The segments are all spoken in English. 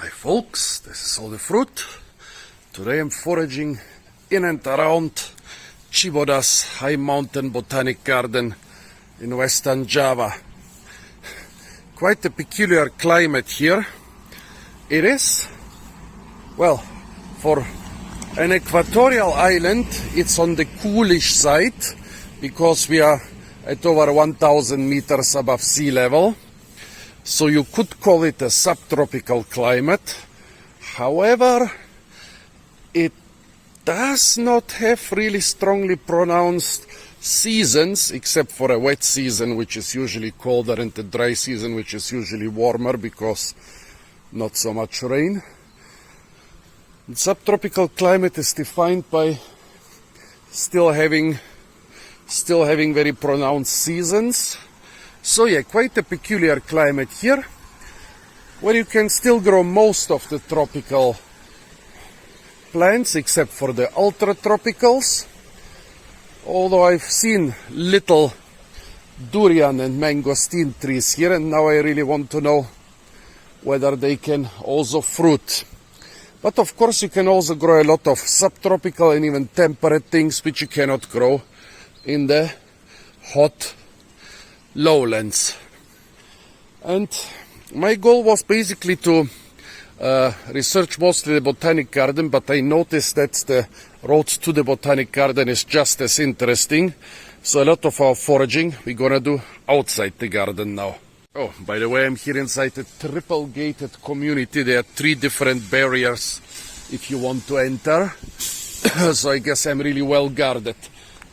Hi folks, this is all the fruit. Today I'm foraging in and around Cibodas High Mountain Botanic Garden in Western Java. Quite a peculiar climate here. It is, well, for an equatorial island, it's on the coolish side because we are at over 1,000 meters above sea level. So you could call it a subtropical climate. However, it does not have really strongly pronounced seasons, except for a wet season, which is usually colder, and the dry season, which is usually warmer because not so much rain. The subtropical climate is defined by still having very pronounced seasons. So yeah, quite a peculiar climate here, where you can still grow most of the tropical plants, except for the ultra-tropicals. Although I've seen little durian and mangosteen trees here, and now I really want to know whether they can also fruit. But of course you can also grow a lot of subtropical and even temperate things which you cannot grow in the hot lowlands. And my goal was basically to research mostly the botanic garden, but I noticed that the road to the botanic garden is just as interesting. So a lot of our foraging we're gonna do outside the garden now. Oh, by the way, I'm here inside a triple gated community. There are 3 different barriers if you want to enter. So I guess I'm really well guarded.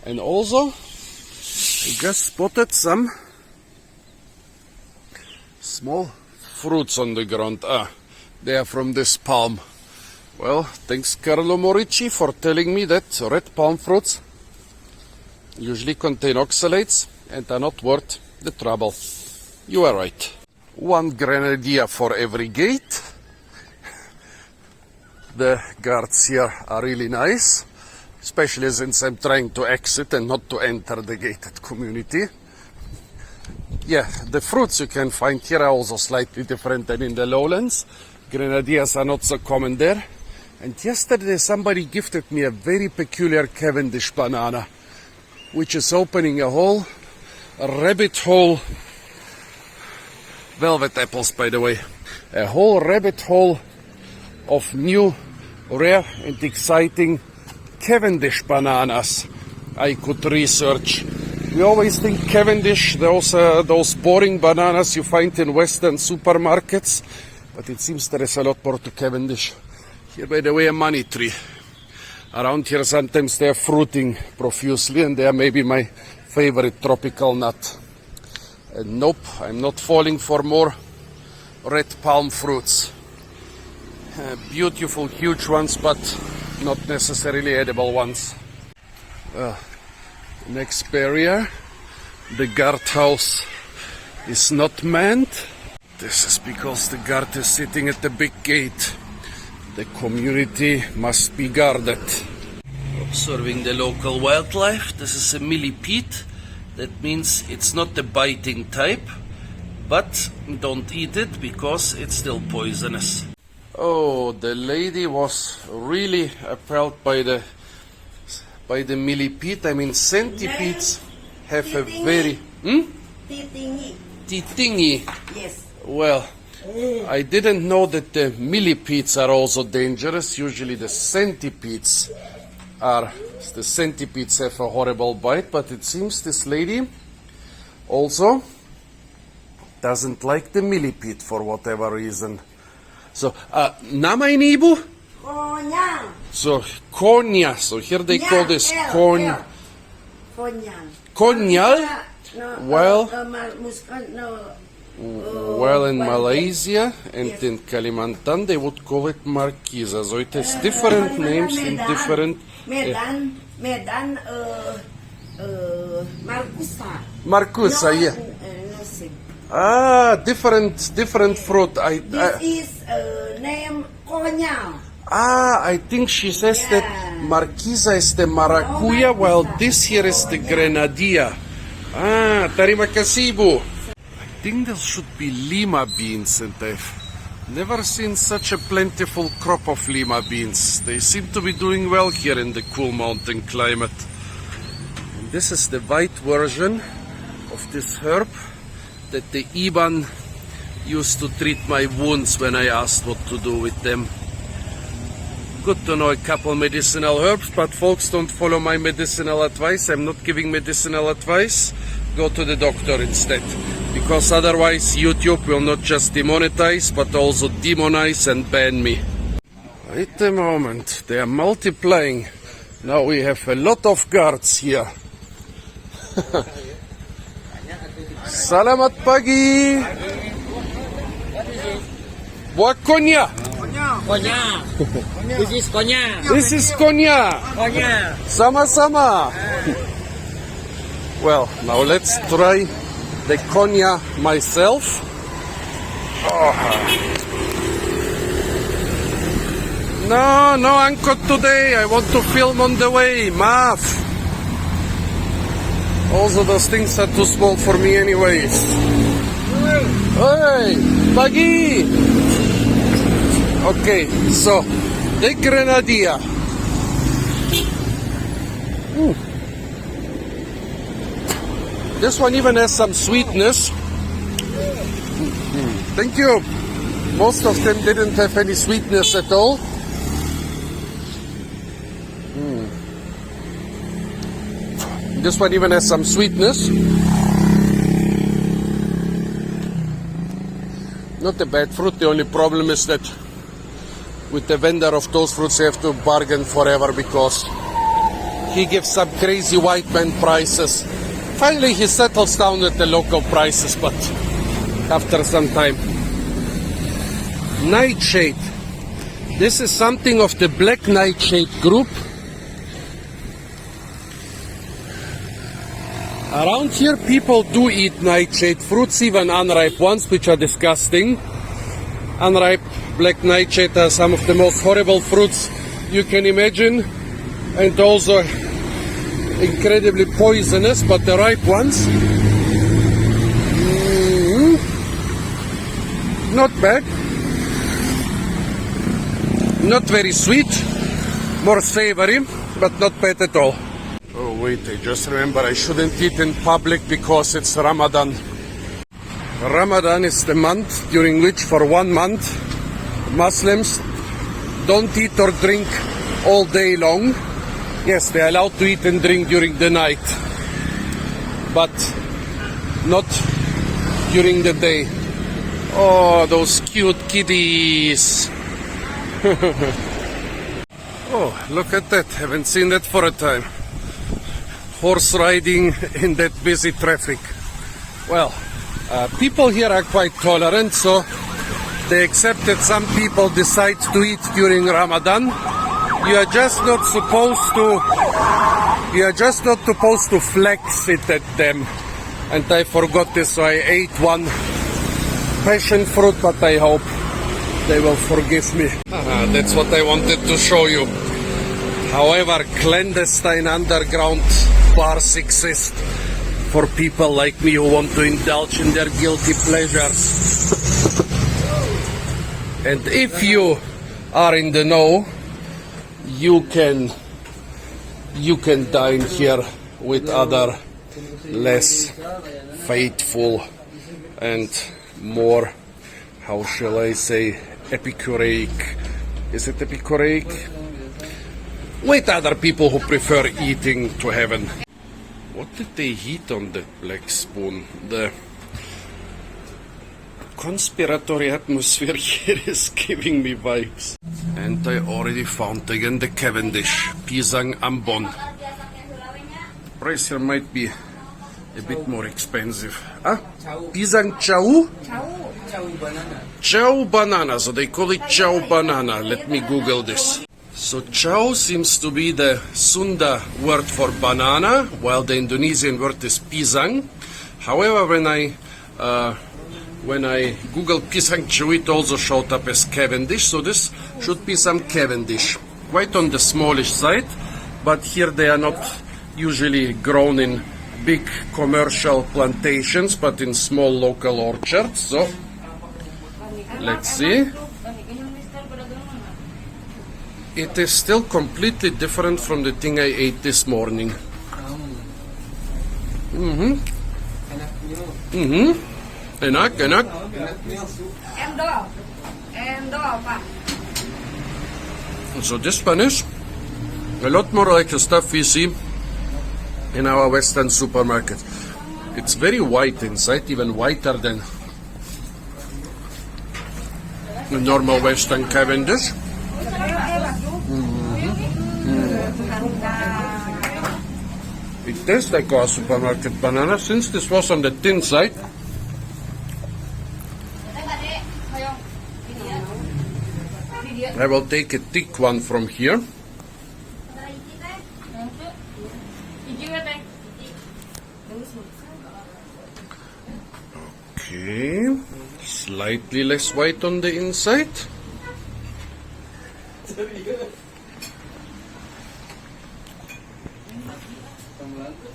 And also I just spotted some small fruits on the ground. They are from this palm. Well, thanks Carlo Morici for telling me that red palm fruits usually contain oxalates and are not worth the trouble. You are right. 1 grenadier for every gate. The guards here are really nice, especially since I'm trying to exit and not to enter the gated community. Yeah, the fruits you can find here are also slightly different than in the lowlands. Grenadiers are not so common there. And yesterday somebody gifted me a very peculiar Cavendish banana, which is opening a whole rabbit hole. Velvet apples, by the way. A whole rabbit hole of new, rare and exciting Cavendish bananas I could research. We always think Cavendish, those boring bananas you find in Western supermarkets, but it seems there is a lot more to Cavendish. Here, by the way, a money tree. Around here sometimes they are fruiting profusely, and they are maybe my favorite tropical nut. And nope, I'm not falling for more red palm fruits. Beautiful, huge ones, but not necessarily edible ones. Next barrier, the guardhouse is not manned. This is because the guard is sitting at the big gate. The community must be guarded. Observing the local wildlife, this is a millipede. That means it's not the biting type, but don't eat it because it's still poisonous. Oh, the lady was really appalled by the millipede. I mean, centipedes have a very... Titingi. Yes. Well, I didn't know that the millipedes are also dangerous. Usually the centipedes have a horrible bite, but it seems this lady also doesn't like the millipede for whatever reason. So, Namainibu? Konya. So, konya. So here they call this konyal. Konyal? Well, in Malaysia and in Kalimantan they would call it marquisa. So it has different names in different... Medan, Marcusa, yeah. Different fruit. This is name Konya. I think she says that marquisa is the maracuya, while this here is the grenadier. Terima kasih, Bu. I think there should be lima beans, and I've Never seen such a plentiful crop of lima beans. They seem to be doing well here in the cool mountain climate. And this is the white version of this herb that the Iban used to treat my wounds when I asked what to do with them. Good to know a couple medicinal herbs, but folks, don't follow my medicinal advice. I'm not giving medicinal advice. Go to the doctor instead, because otherwise YouTube will not just demonetize but also demonize and ban me. Wait a moment, they are multiplying. Now we have a lot of guards here. Selamat pagi. Buah konya. Konya. This is konya. This is konya. Konya. Sama-sama. Well, now let's try the konya myself. Oh. No uncle today. I want to film on the way. Maaf. Also, those things are too small for me anyways. Hey, pagi. Okay, so the grenadilla. This one even has some sweetness. Thank you. Most of them didn't have any sweetness at all. This one even has some sweetness. Not a bad fruit. The only problem is that with the vendor of those fruits you have to bargain forever, because he gives some crazy white man prices. Finally he settles down at the local prices, but after some time. Nightshade. This is something of the black nightshade group. Around here people do eat nightshade fruits, even unripe ones, which are disgusting. Unripe black nightshade are some of the most horrible fruits you can imagine, and also incredibly poisonous, but the ripe ones, not bad. Not very sweet, more savory, but not bad at all. Oh wait, I just remember I shouldn't eat in public because it's Ramadan. Ramadan is the month during which for 1 month Muslims don't eat or drink all day long. Yes, they're allowed to eat and drink during the night, but not during the day. Oh, those cute kitties. Oh, look at that. Haven't seen that for a time. Horse riding in that busy traffic. Well, people here are quite tolerant, so they accept that some people decide to eat during Ramadan. You are just not supposed to flex it at them. And I forgot this, so I ate one passion fruit, but I hope they will forgive me. That's what I wanted to show you. However, clandestine underground bars exist for people like me who want to indulge in their guilty pleasures. And if you are in the know, you can dine here with other less faithful and more, how shall I say, epicuraic. Is it epicuraic? With other people who prefer eating to heaven. What did they heat on the black spoon? The conspiratory atmosphere here is giving me vibes. And I already found again the Cavendish Pisang Ambon. Price here might be a bit more expensive. Pisang Chow? Chow banana. Chow banana, so they call it Chow banana. Let me Google this. So chow seems to be the Sunda word for banana, while the Indonesian word is pisang. However, when I Google pisang chow, it also showed up as Cavendish, so this should be some Cavendish. Quite on the smallish side, but here they are not usually grown in big commercial plantations, but in small local orchards. So let's see. It is still completely different from the thing I ate this morning. Enaknya. Enak. Enaknya. Endol, Pak. So this one is a lot more like the stuff we see in our Western supermarket. It's very white inside, even whiter than the normal Western Cavendish. It tastes like our supermarket banana. Since this was on the thin side, I will take a thick one from here. Okay, slightly less white on the inside.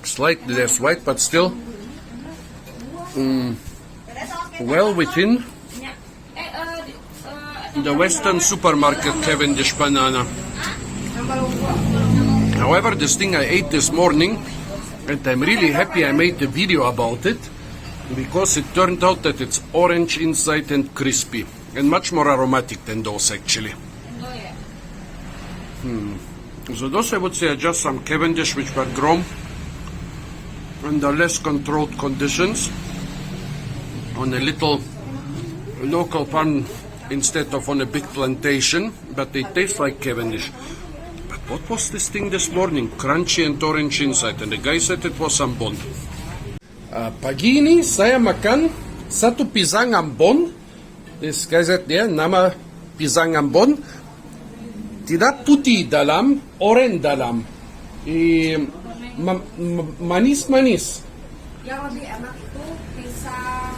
Slightly less white, but still well within the Western supermarket Cavendish banana. However, this thing I ate this morning, and I'm really happy I made a video about it, because it turned out that it's orange inside and crispy, and much more aromatic than those actually. So those I would say are just some Cavendish which were grown under less controlled conditions on a little local farm instead of on a big plantation, but they taste like Cavendish. But what was this thing this morning? Crunchy and orange inside, and the guy said it was ambon. Pagi ini saya makan satu pisang ambon. This guy said there, nama pisang ambon. Tidak putih dalam, oranye dalam. Manis-manis. Yang lebih enak itu pisang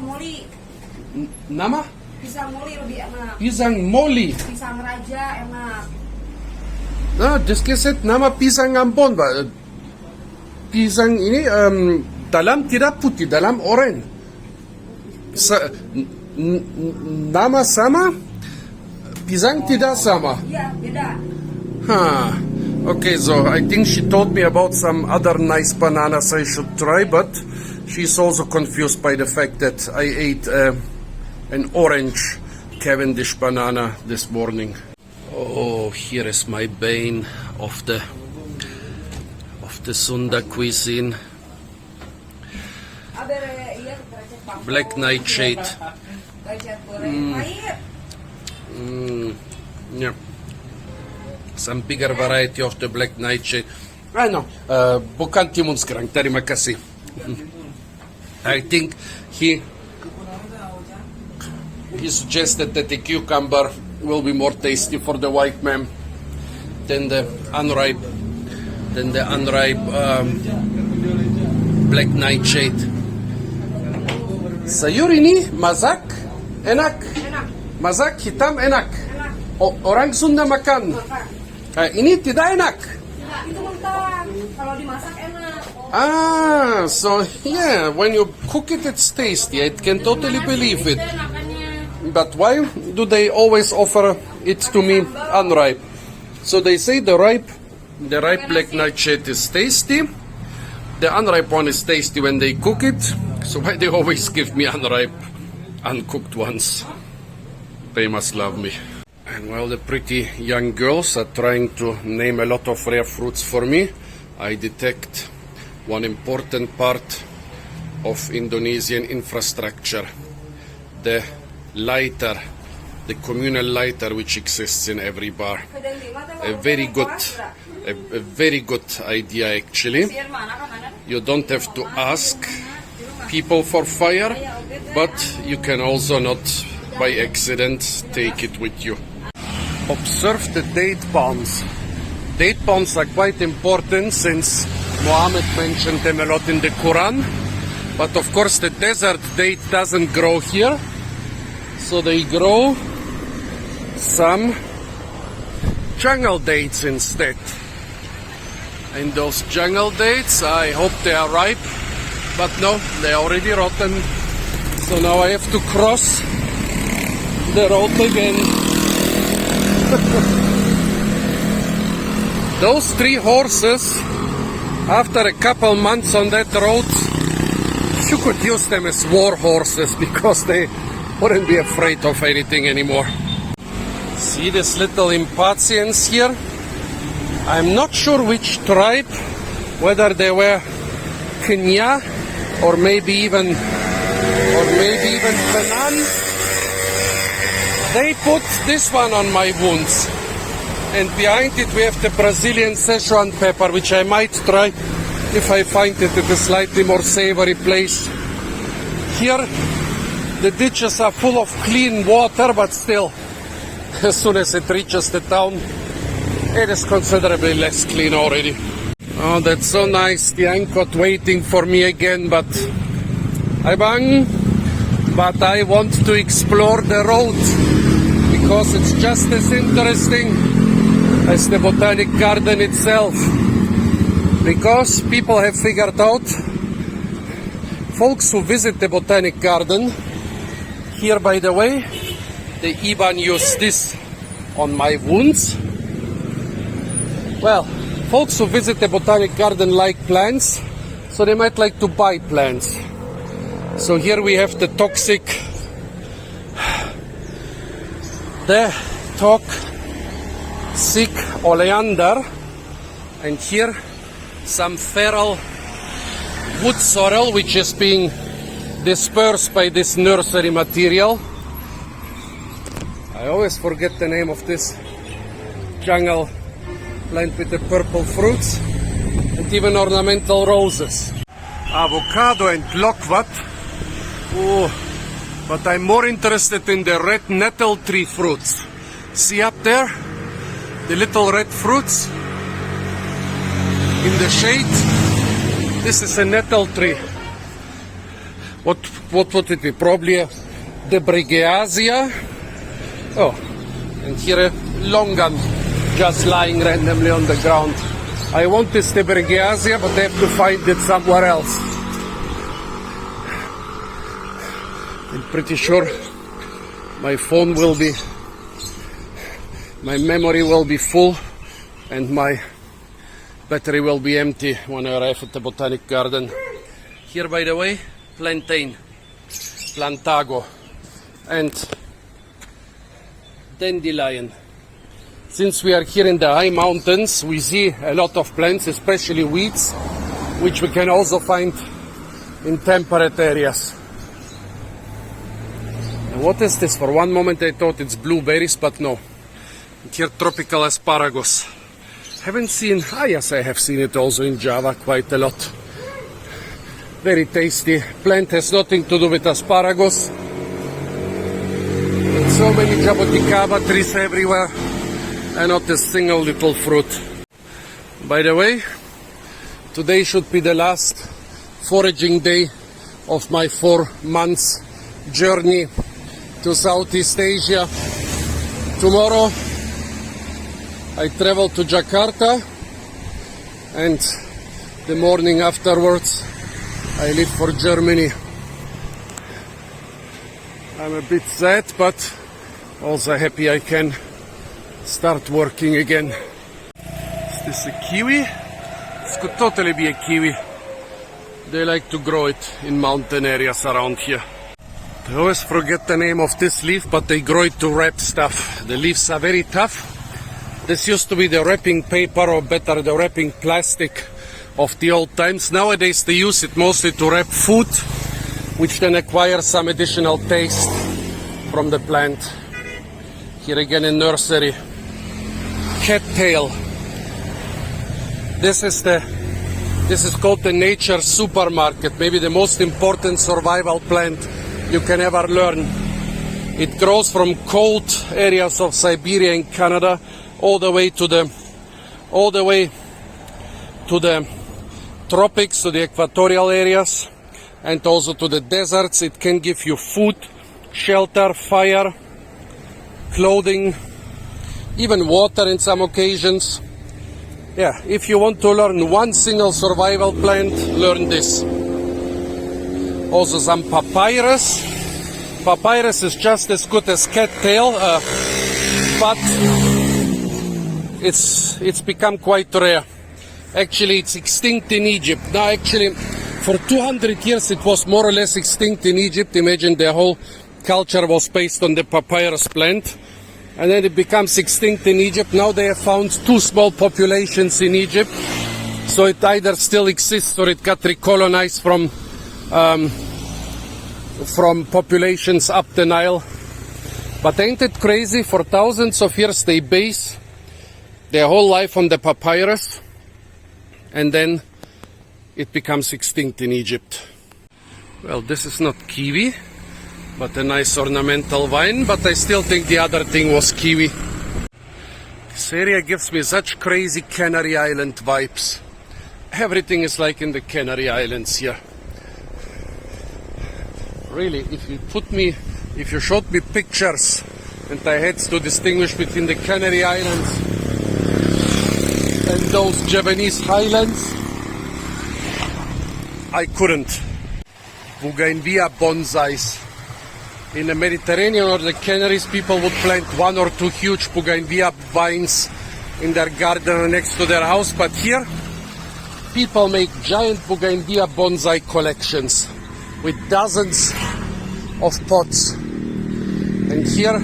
moli. Nama? Pisang moli lebih enak. Pisang moli. Pisang raja enak. This guy said nama pisang ambon. Pisang ini dalam tidak putih, dalam oranye. Nama sama, pisang tidak sama. Iya, beda. Okay, so I think she told me about some other nice bananas I should try, but she's also confused by the fact that I ate an orange Cavendish banana this morning. Oh, here is my bane of the Sunda cuisine. Black nightshade. Yeah. Some bigger variety of the black nightshade. No, bukan timun sekarang. Terima kasih. I think he suggested that the cucumber will be more tasty for the white man than the unripe black nightshade. Sayur ini mazak enak. Mazak hitam enak. Orang Sunda makan. Ini tidak enak. Itu mentah. Kalau dimasak enak. So yeah, when you cook it, it's tasty. I can totally believe it. But why do they always offer it to me unripe? So they say the ripe black nightshade is tasty. The unripe one is tasty when they cook it. So why they always give me unripe, uncooked ones? They must love me. And while the pretty young girls are trying to name a lot of rare fruits for me, I detect one important part of Indonesian infrastructure, the lighter, the communal lighter which exists in every bar. A very good idea actually. You don't have to ask people for fire, but you can also not by accident take it with you. Observe the date palms. Date palms are quite important since Muhammad mentioned them a lot in the Quran. But of course the desert date doesn't grow here. So they grow some jungle dates instead. And those jungle dates, I hope they are ripe. But no, they are already rotten. So now I have to cross the road again. Those 3 horses, after a couple months on that road, you could use them as war horses because they wouldn't be afraid of anything anymore. See this little impatiens here? I'm not sure which tribe, whether they were Kenya or maybe even Benin. They put this one on my wounds. And behind it we have the Brazilian Szechuan pepper, which I might try if I find it at a slightly more savory place. Here the ditches are full of clean water, but still, as soon as it reaches the town, it is considerably less clean already. Oh, that's so nice. The Ankot waiting for me again, but I want to explore the road because it's just as interesting as the botanic garden itself. Because people have figured out, folks who visit the botanic garden, here by the way, they even use this on my wounds. Well, folks who visit the botanic garden like plants, so they might like to buy plants. So here we have the toxic oleander, and here some feral wood sorrel which is being dispersed by this nursery material. I always forget the name of this jungle plant with the purple fruits and even ornamental roses. Avocado and loquat. Oh, but I'm more interested in the red nettle tree fruits. See up there? The little red fruits in the shade. This is a nettle tree. What would it be? Probably the Brigeasia. Oh, and here a longan just lying randomly on the ground. I want this Brigeasia, but I have to find it somewhere else. I'm pretty sure my memory will be full and my battery will be empty when I arrive at the botanic garden. Here, by the way, plantain, plantago, and dandelion. Since we are here in the high mountains, we see a lot of plants, especially weeds, which we can also find in temperate areas. And what is this? For one moment I thought it's blueberries, but no. Here tropical asparagus. Haven't seen, yes, I have seen it also in Java quite a lot. Very tasty. Plant has nothing to do with asparagus. And so many jaboticaba trees everywhere, and not a single little fruit. By the way, today should be the last foraging day of my 4 months journey to Southeast Asia. Tomorrow I travel to Jakarta, and the morning afterwards I leave for Germany. I'm a bit sad, but also happy I can start working again. Is this a kiwi? This could totally be a kiwi. They like to grow it in mountain areas around here. I always forget the name of this leaf, but they grow it to wrap stuff. The leaves are very tough. This used to be the wrapping paper, or better, the wrapping plastic of the old times. Nowadays they use it mostly to wrap food, which then acquires some additional taste from the plant. Here again in nursery. Cattail. This is called the nature supermarket, maybe the most important survival plant you can ever learn. It grows from cold areas of Siberia and Canada all the way to the tropics, to the equatorial areas, and also to the deserts. It can give you food, shelter, fire, clothing, even water in some occasions. Yeah, if you want to learn one single survival plant, learn this. Also some papyrus. Papyrus is just as good as cattail, but it's become quite rare. Actually, it's extinct in Egypt. Now, actually, for 200 years, it was more or less extinct in Egypt. Imagine the whole culture was based on the papyrus plant. And then it becomes extinct in Egypt. Now they have found 2 small populations in Egypt. So it either still exists or it got recolonized from populations up the Nile. But ain't it crazy? For thousands of years they base their whole life on the papyrus. And then it becomes extinct in Egypt. Well, this is not kiwi, but a nice ornamental vine, but I still think the other thing was kiwi. This area gives me such crazy Canary Island vibes. Everything is like in the Canary Islands here. Really, if you showed me pictures and I had to distinguish between the Canary Islands and those Japanese highlands, I couldn't. Bougainvillea bonsais. In the Mediterranean or the Canaries, people would plant 1 or 2 huge bougainvillea vines in their garden or next to their house. But here, people make giant bougainvillea bonsai collections with dozens of pots. And here,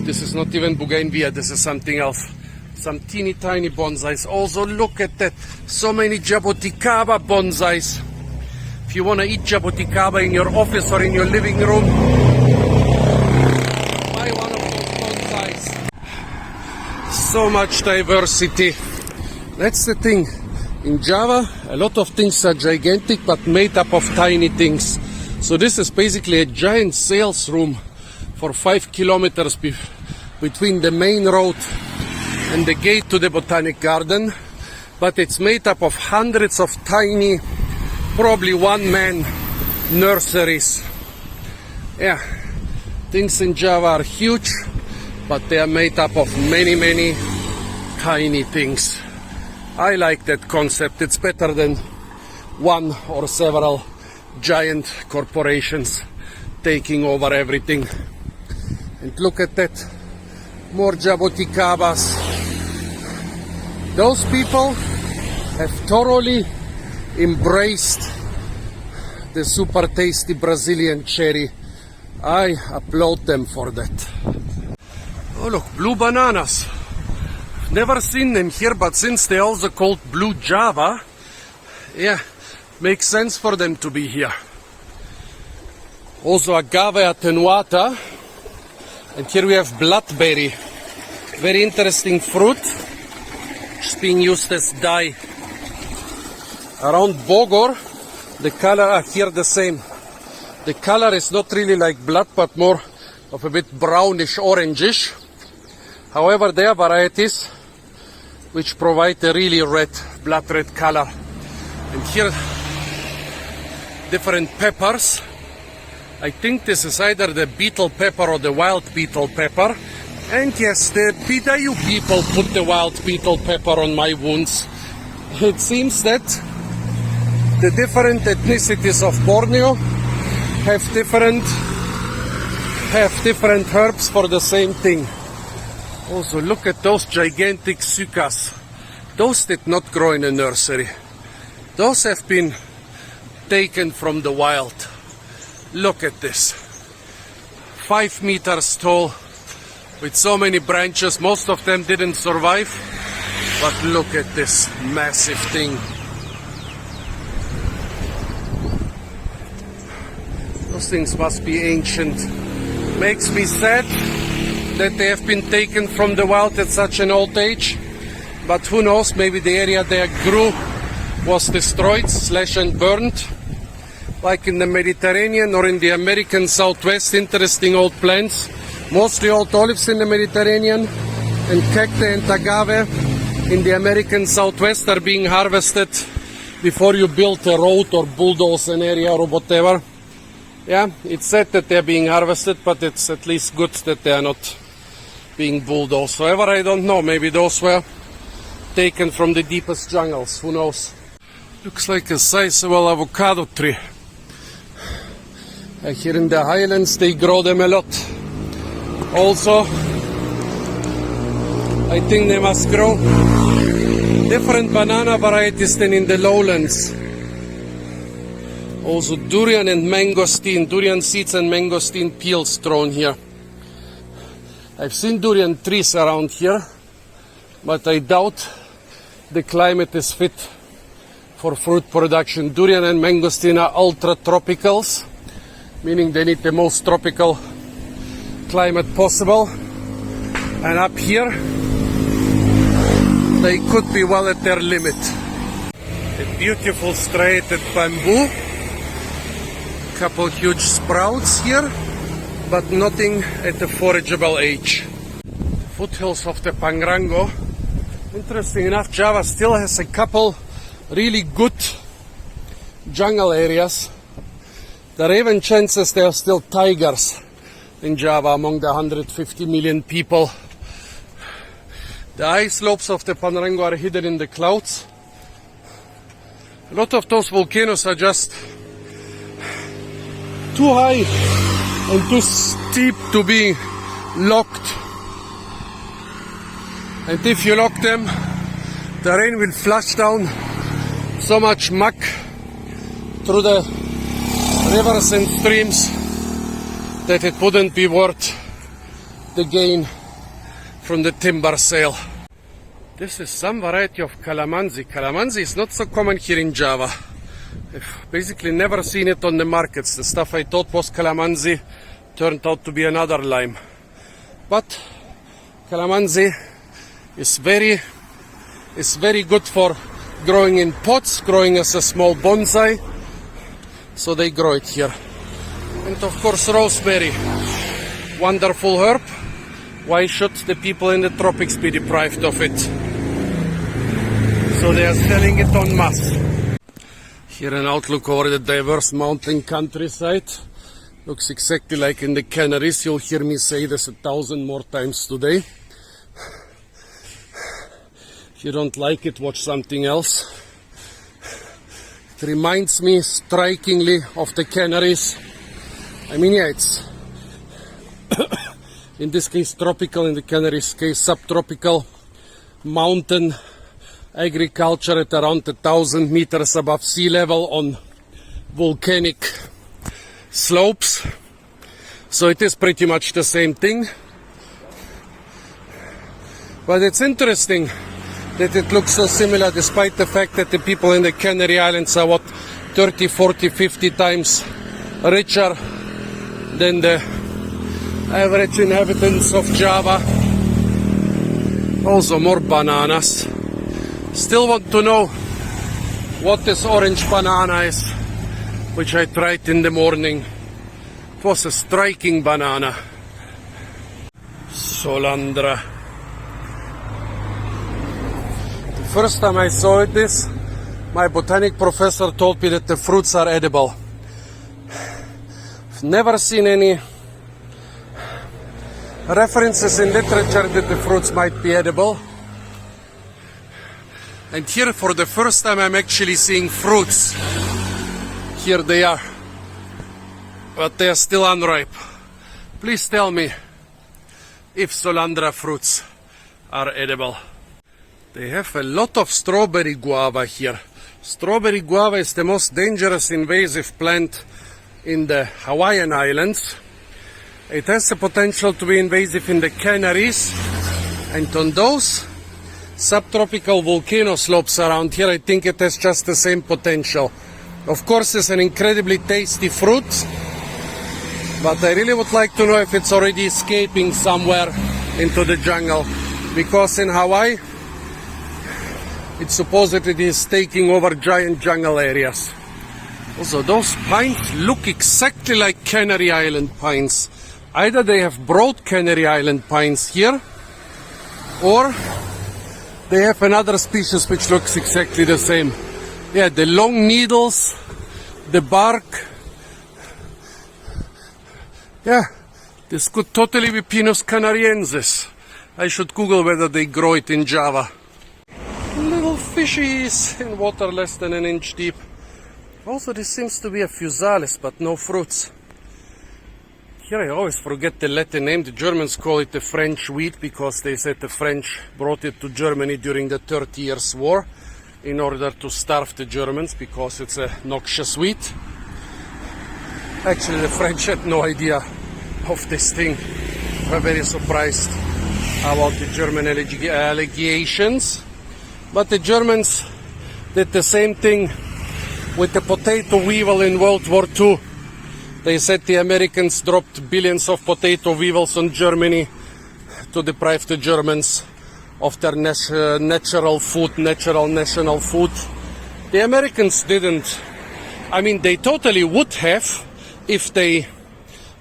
this is not even bougainvillea, this is something else. Some teeny tiny bonsais. Also, look at that. So many jaboticaba bonsais. If you want to eat jaboticaba in your office or in your living room, buy one of those bonsais. So much diversity. That's the thing. In Java, a lot of things are gigantic but made up of tiny things. So this is basically a giant sales room for 5 kilometers between the main road and the gate to the Botanic Garden. But it's made up of hundreds of tiny, probably one-man nurseries. Yeah, things in Java are huge, but they are made up of many, many tiny things. I like that concept. It's better than one or several giant corporations taking over everything. And look at that, more jaboticabas. Those people have thoroughly embraced the super tasty Brazilian cherry. I applaud them for that. Oh look, blue bananas. Never seen them here, but since they're also called blue Java, yeah, makes sense for them to be here. Also agave attenuata. And here we have blackberry. Very interesting fruit. It's being used as dye. Around Bogor, the color are here the same. The color is not really like blood, but more of a bit brownish, orangish. However, there are varieties which provide a really red, blood red color. And here, different peppers. I think this is either the beetle pepper or the wild beetle pepper. And yes, the Bidayu people put the wild beetle pepper on my wounds. It seems that the different ethnicities of Borneo have different herbs for the same thing. Also, look at those gigantic sucas. Those did not grow in a nursery. Those have been taken from the wild. Look at this. 5 meters tall, with so many branches. Most of them didn't survive. But look at this massive thing. Those things must be ancient. Makes me sad that they have been taken from the wild at such an old age. But who knows, maybe the area they grew was destroyed, / burned. Like in the Mediterranean or in the American Southwest, interesting old plants. Mostly old olives in the Mediterranean, and cacti and agave in the American Southwest are being harvested before you build a road or bulldoze an area or whatever. Yeah, it's sad that they're being harvested, but it's at least good that they are not being bulldozed. However, I don't know, maybe those were taken from the deepest jungles, who knows. Looks like a sizable avocado tree. Here in the highlands they grow them a lot. Also, I think they must grow different banana varieties than in the lowlands. Also durian and mangosteen, durian seeds and mangosteen peels thrown here. I've seen durian trees around here, but I doubt the climate is fit for fruit production. Durian and mangosteen are ultra tropicals, meaning they need the most tropical climate possible. And up here, they could be well at their limit. A beautiful striated bamboo. Couple huge sprouts here, but nothing at the forageable age. Foothills of the Pangrango. Interesting enough, Java still has a couple really good jungle areas. There are even chances there are still tigers in Java among the 150 million people. The ice slopes of the Pangrango are hidden in the clouds. A lot of those volcanoes are just too high and too steep to be locked. And if you lock them, the rain will flush down so much muck through the rivers and streams that it wouldn't be worth the gain from the timber sale. This is some variety of calamansi. Calamansi is not so common here in Java. I've basically never seen it on the markets. The stuff I thought was calamansi turned out to be another lime. But calamansi is very good for growing in pots, growing as a small bonsai. So they grow it here. And of course rosemary, wonderful herb. Why should the people in the tropics be deprived of it? So they are selling it en masse. Here an outlook over the diverse mountain countryside. Looks exactly like in the Canaries. You'll hear me say this 1,000 more times today. If you don't like it, watch something else. It reminds me strikingly of the Canaries. I mean, yeah, it's in this case tropical, in the Canaries case subtropical mountain agriculture at around 1,000 meters above sea level on volcanic slopes. So it is pretty much the same thing. But it's interesting that it looks so similar despite the fact that the people in the Canary Islands are 30, 40, 50 times richer than the average inhabitants of Java. Also more bananas. Still want to know what this orange banana is, which I tried in the morning. It was a striking banana. Solandra. The first time I saw this, my botanic professor told me that the fruits are edible. I've never seen any references in literature that the fruits might be edible. And here for the first time I'm actually seeing fruits. Here they are. But they are still unripe. Please tell me if Solandra fruits are edible. They have a lot of strawberry guava here. Strawberry guava is the most dangerous invasive plant in the Hawaiian Islands. It has the potential to be invasive in the Canaries, and on those subtropical volcano slopes around here, I think it has just the same potential. Of course, it's an incredibly tasty fruit, but I really would like to know if it's already escaping somewhere into the jungle, because in Hawaii, it supposedly is taking over giant jungle areas. Also, those pines look exactly like Canary Island pines. Either they have broad Canary Island pines here, or they have another species which looks exactly the same. Yeah, the long needles, the bark. Yeah, this could totally be Pinus canariensis. I should Google whether they grow it in Java. Little fishies in water less than an inch deep. Also, this seems to be a physalis, but no fruits. Here I always forget the Latin name. The Germans call it the French wheat because they said the French brought it to Germany during the 30 Years' War in order to starve the Germans because it's a noxious wheat. Actually, the French had no idea of this thing. We're very surprised about the German allegations. But the Germans did the same thing with the potato weevil in World War II. They said the Americans dropped billions of potato weevils on Germany to deprive the Germans of their natural food, natural national food. The Americans didn't. I mean, they totally would have if they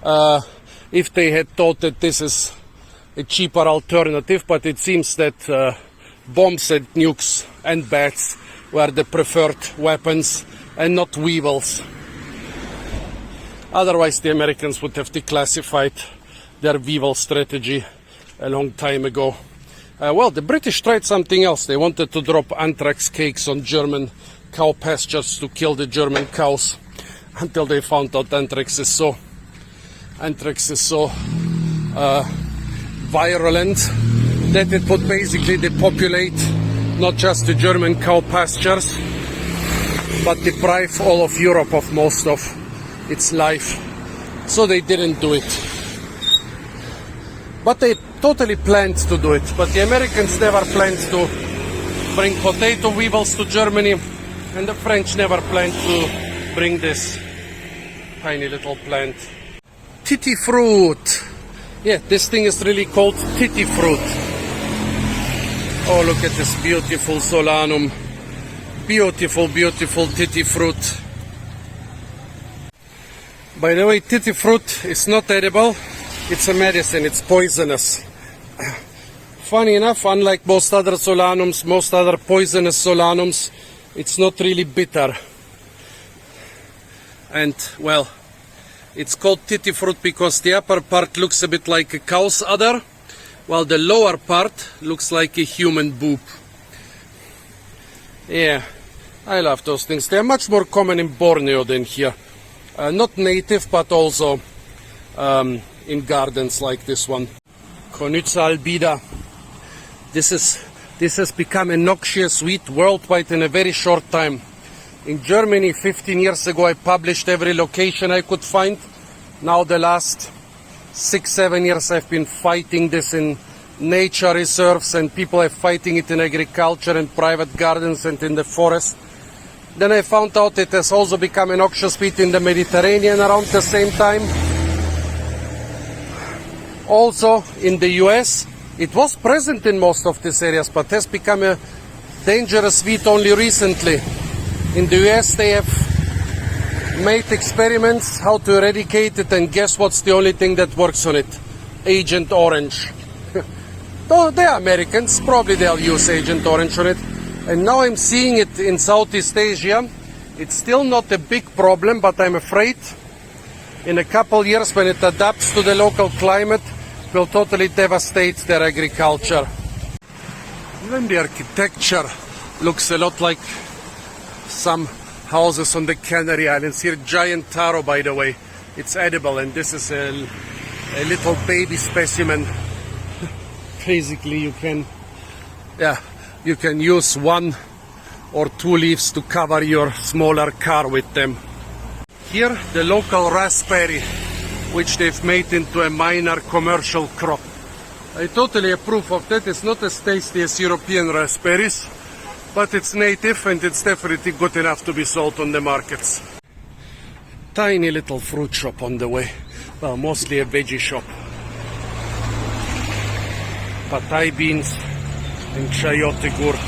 had thought that this is a cheaper alternative, but it seems that bombs and nukes and bats were the preferred weapons and not weevils. Otherwise, the Americans would have declassified their weevil strategy a long time ago. Well, the British tried something else. They wanted to drop anthrax cakes on German cow pastures to kill the German cows until they found out anthrax is so virulent that it would basically depopulate not just the German cow pastures, but deprive all of Europe of most of its life. So they didn't do it. But they totally planned to do it. But the Americans never planned to bring potato weevils to Germany, and the French never planned to bring this tiny little plant. Titi fruit. Yeah, this thing is really called titi fruit. Oh, look at this beautiful solanum. Beautiful, beautiful titi fruit. By the way, titi fruit is not edible. It's a medicine. It's poisonous. Funny enough, unlike most other solanums, most other poisonous solanums, it's not really bitter. And, well, it's called titi fruit because the upper part looks a bit like a cow's udder, while the lower part looks like a human boob. Yeah, I love those things. They're much more common in Borneo than here. Not native, but also in gardens like this one. Conitza albida. This has become a noxious weed worldwide in a very short time. In Germany, 15 years ago, I published every location I could find. Now the last 6-7 years I've been fighting this in nature reserves, and people are fighting it in agriculture and private gardens and in the forest. Then I found out it has also become a noxious weed in the Mediterranean around the same time. Also in the US, it was present in most of these areas, but has become a dangerous weed only recently. In the US they have made experiments how to eradicate it, and guess what's the only thing that works on it? Agent Orange. Though they are Americans, probably they'll use Agent Orange on it. And now I'm seeing it in Southeast Asia. It's still not a big problem, but I'm afraid in a couple years when it adapts to the local climate, it will totally devastate their agriculture. Even the architecture looks a lot like some houses on the Canary Islands. Here, giant taro, by the way. It's edible, and this is a little baby specimen. Basically, you can use 1 or 2 leaves to cover your smaller car with them. Here, the local raspberry, which they've made into a minor commercial crop. I totally approve of that. It's not as tasty as European raspberries, but it's native and it's definitely good enough to be sold on the markets. Tiny little fruit shop on the way. Well, mostly a veggie shop. Patai beans and chayote gourd.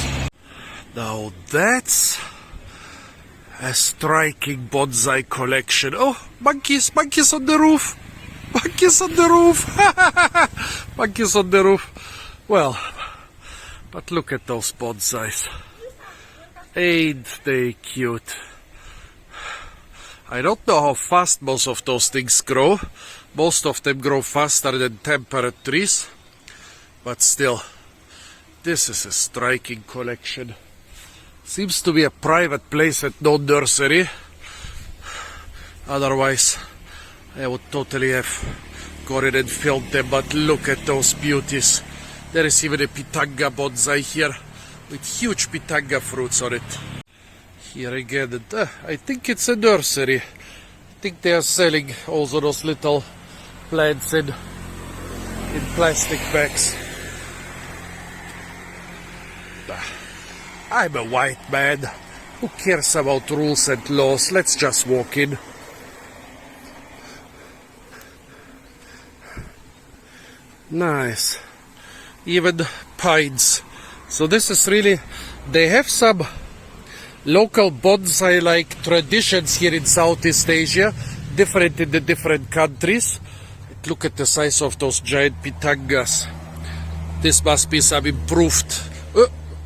Now that's a striking bonsai collection. Oh, monkeys on the roof. Monkeys on the roof. Monkeys on the roof. Well, but look at those bonsais. Ain't they cute? I don't know how fast most of those things grow. Most of them grow faster than temperate trees. But still, this is a striking collection. Seems to be a private place at no nursery. Otherwise, I would totally have got it and filmed them, but look at those beauties. There is even a pitanga bonsai here with huge pitanga fruits on it. Here again, I think it's a nursery. I think they are selling also those little plants in plastic bags. I'm a white man. Who cares about rules and laws? Let's just walk in. Nice. Even pines. So this is really, they have some local bonsai-like traditions here in Southeast Asia, different in the different countries. Look at the size of those giant pitangas. This must be some improved.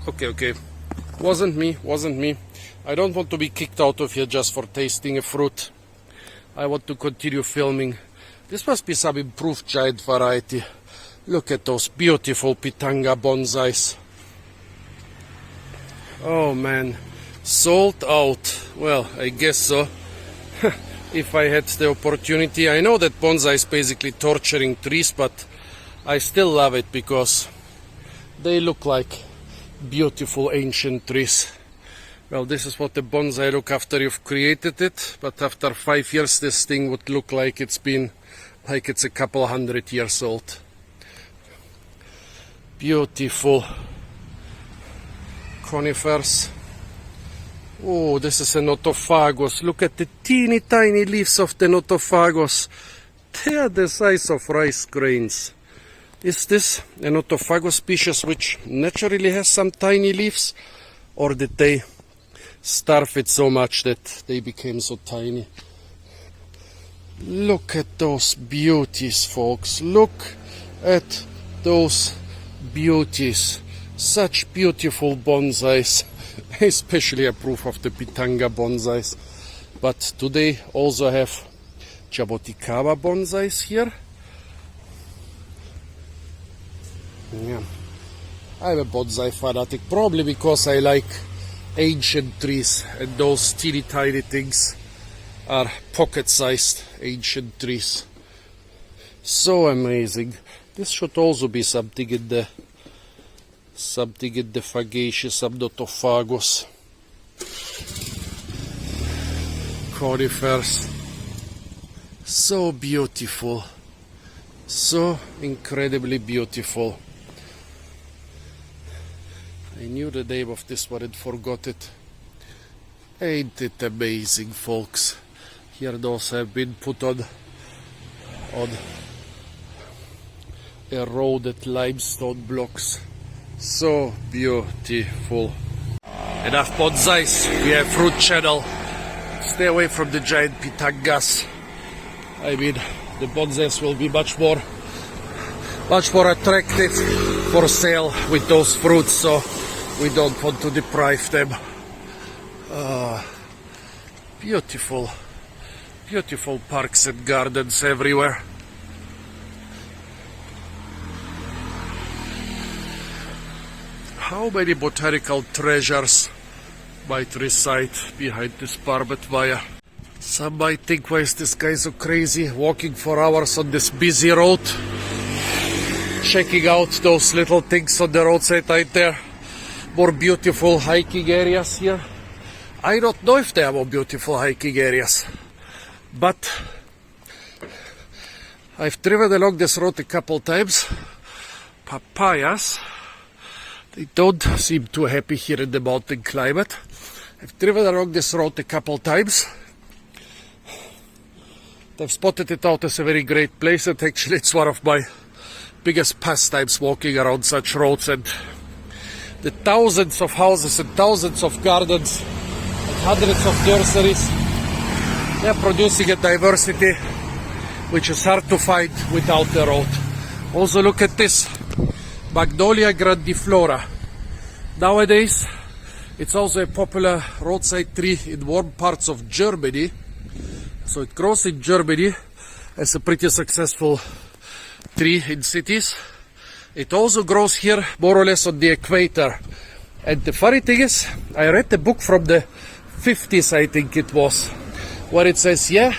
Okay. Wasn't me. I don't want to be kicked out of here just for tasting a fruit. I want to continue filming. This must be some improved giant variety. Look at those beautiful pitanga bonsais. Oh man, sold out. Well, I guess so. If I had the opportunity. I know that bonsai is basically torturing trees, but I still love it because they look like beautiful ancient trees. Well, this is what the bonsai look after you've created it, but after 5 years this thing would look like it's a couple 100 years old. Beautiful conifers. Oh, this is a notophagos. Look at the teeny tiny leaves of the notophagos. They are the size of rice grains. Is this a notophagos species which naturally has some tiny leaves, or did they starve it so much that they became so tiny? Look at those beauties, folks. Look at those beauties. Such beautiful bonsais. Especially approve of the pitanga bonsais. But today also have jaboticaba bonsais here. Yeah. I'm a bonsai fanatic, probably because I like ancient trees, and those teeny tiny things are pocket-sized ancient trees. So amazing. This should also be something in the fagaceous, some notophagos. Conifers. So beautiful. So incredibly beautiful. I knew the name of this one and forgot it. Ain't it amazing, folks? Here those have been put on eroded limestone blocks. So beautiful. Enough bonsais. We have fruit channel. Stay away from the giant pitangas. I mean, the bonsais will be much more attractive for sale with those fruits, so we don't want to deprive them. Beautiful parks and gardens everywhere. How many botanical treasures might reside behind this barbed wire? Some might think, why is this guy so crazy, walking for hours on this busy road, checking out those little things on the roadside right there. More beautiful hiking areas here. I don't know if there are more beautiful hiking areas, but I've driven along this road a couple times. Papayas, they don't seem too happy here in the mountain climate. I've driven along this road a couple times. They've spotted it out as a very great place, and actually it's one of my biggest pastimes walking around such roads, and the thousands of houses and thousands of gardens and hundreds of nurseries. They're producing a diversity which is hard to find without the road. Also look at this, Magnolia grandiflora. Nowadays it's also a popular roadside tree in warm parts of Germany. So it grows in Germany as a pretty successful tree in cities. It also grows here more or less on the equator. And the funny thing is, I read the book from the 50s, I think it was, where it says, yeah,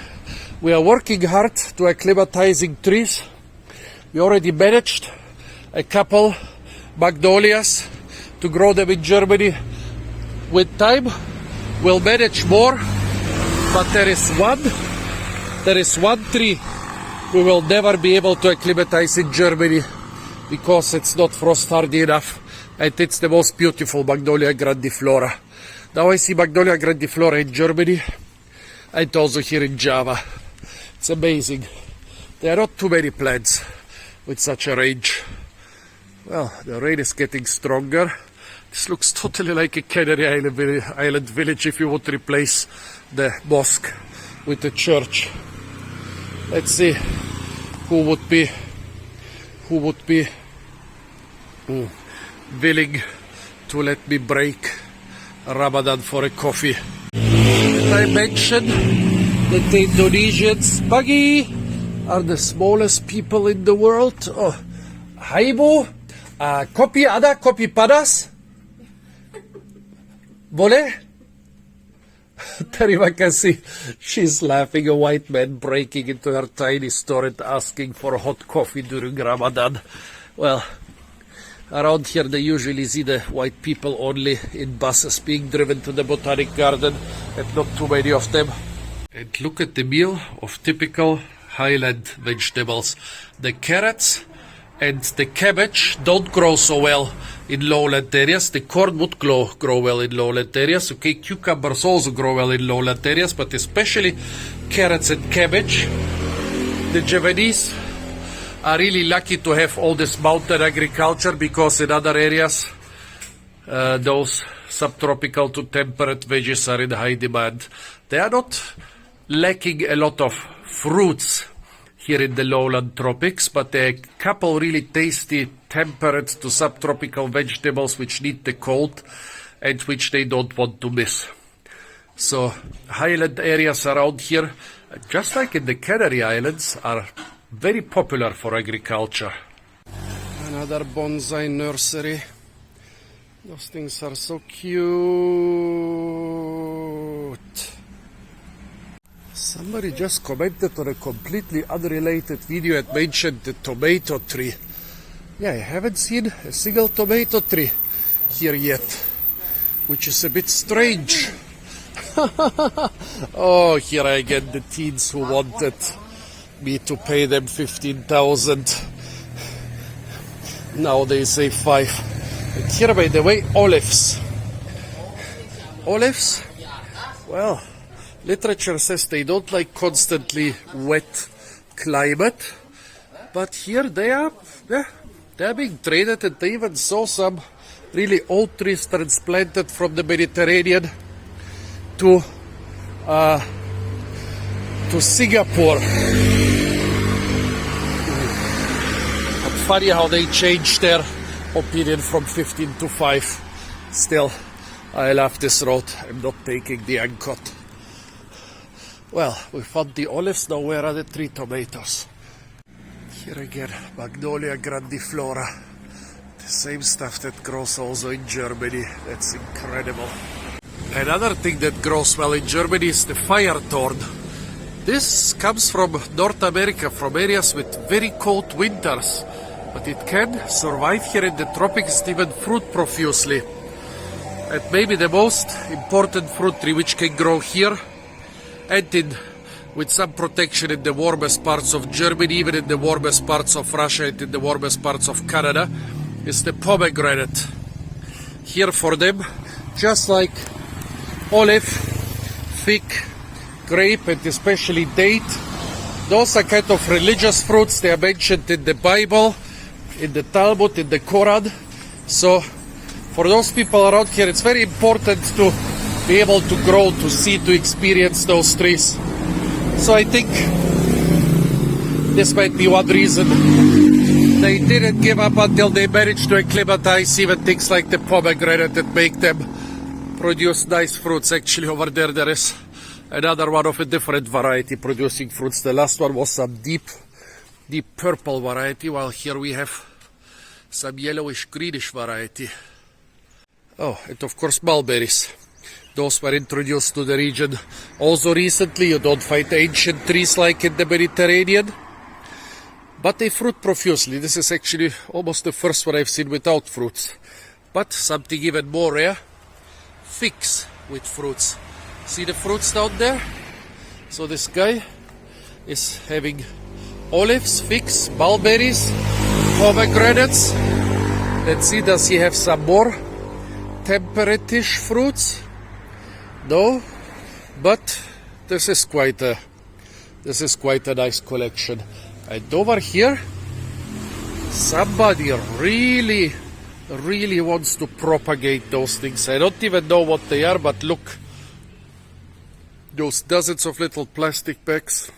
We are working hard to acclimatizing trees. We already managed a couple Magnolias to grow them in Germany. With time, we'll manage more, but there is one tree we will never be able to acclimatize in Germany because it's not frost hardy enough, and it's the most beautiful Magnolia grandiflora. Now I see Magnolia grandiflora in Germany and also here in Java. It's amazing. There are not too many plants with such a range. Well, the rain is getting stronger. This looks totally like a Canary Island village if you would replace the mosque with a church. Let's see who would be willing to let me break Ramadan for a coffee. I mentioned that the Indonesians, Pagi, are the smallest people in the world. Oh, hai Bu, kopi ada, kopi padas? Boleh? Terima kasih. She's laughing, a white man breaking into her tiny store and asking for hot coffee during Ramadan. Well, around here they usually see the white people only in buses being driven to the Botanic Garden, and not too many of them. And look at the meal of typical highland vegetables. The carrots and the cabbage don't grow so well in lowland areas. The corn would grow well in lowland areas. Okay, cucumbers also grow well in lowland areas, but especially carrots and cabbage. The Javanese are really lucky to have all this mountain agriculture, because in other areas those subtropical to temperate veggies are in high demand. They are not lacking a lot of fruits here in the lowland tropics, but there are a couple really tasty temperate to subtropical vegetables which need the cold and which they don't want to miss. So highland areas around here, just like in the Canary Islands, are very popular for agriculture. Another bonsai nursery. Those things are so cute. Somebody just commented on a completely unrelated video and mentioned the tomato tree. Yeah, I haven't seen a single tomato tree here yet, which is a bit strange. Oh, here I get the teens who wanted me to pay them 15,000. Now they say 5. And here, by the way, olives. Olives? Well, literature says they don't like constantly wet climate, but here they are being traded, and they even saw some really old trees transplanted from the Mediterranean to Singapore. But funny how they changed their opinion from 15 to 5. Still, I love this road. I'm not taking the Angkot. Well, we found the olives. Now where are the 3 tomatoes? Here again, Magnolia grandiflora. The same stuff that grows also in Germany. That's incredible. Another thing that grows well in Germany is the fire thorn. This comes from North America, from areas with very cold winters. But it can survive here in the tropics, even fruit profusely. And maybe the most important fruit tree which can grow here, and with some protection in the warmest parts of Germany, even in the warmest parts of Russia and in the warmest parts of Canada, is the pomegranate. Here for them, just like olive, fig, grape, and especially date, those are kind of religious fruits. They are mentioned in the Bible, in the Talmud, in the Quran. So for those people around here, it's very important to be able to grow, to see, to experience those trees. So I think this might be one reason they didn't give up until they managed to acclimatize even things like the pomegranate that make them produce nice fruits. Actually, over there is another one of a different variety producing fruits. The last one was some deep purple variety, while here we have some yellowish greenish variety. Oh, and of course mulberries. Those were introduced to the region also recently. You don't find ancient trees like in the Mediterranean, but they fruit profusely. This is actually almost the first one I've seen without fruits. But something even more rare, figs with fruits. See the fruits down there? So this guy is having olives, figs, mulberries, pomegranates. Let's see, does he have some more temperate-ish fruits? No, but this is quite a nice collection. And over here, somebody really wants to propagate those things. I don't even know what they are, but look, those dozens of little plastic bags.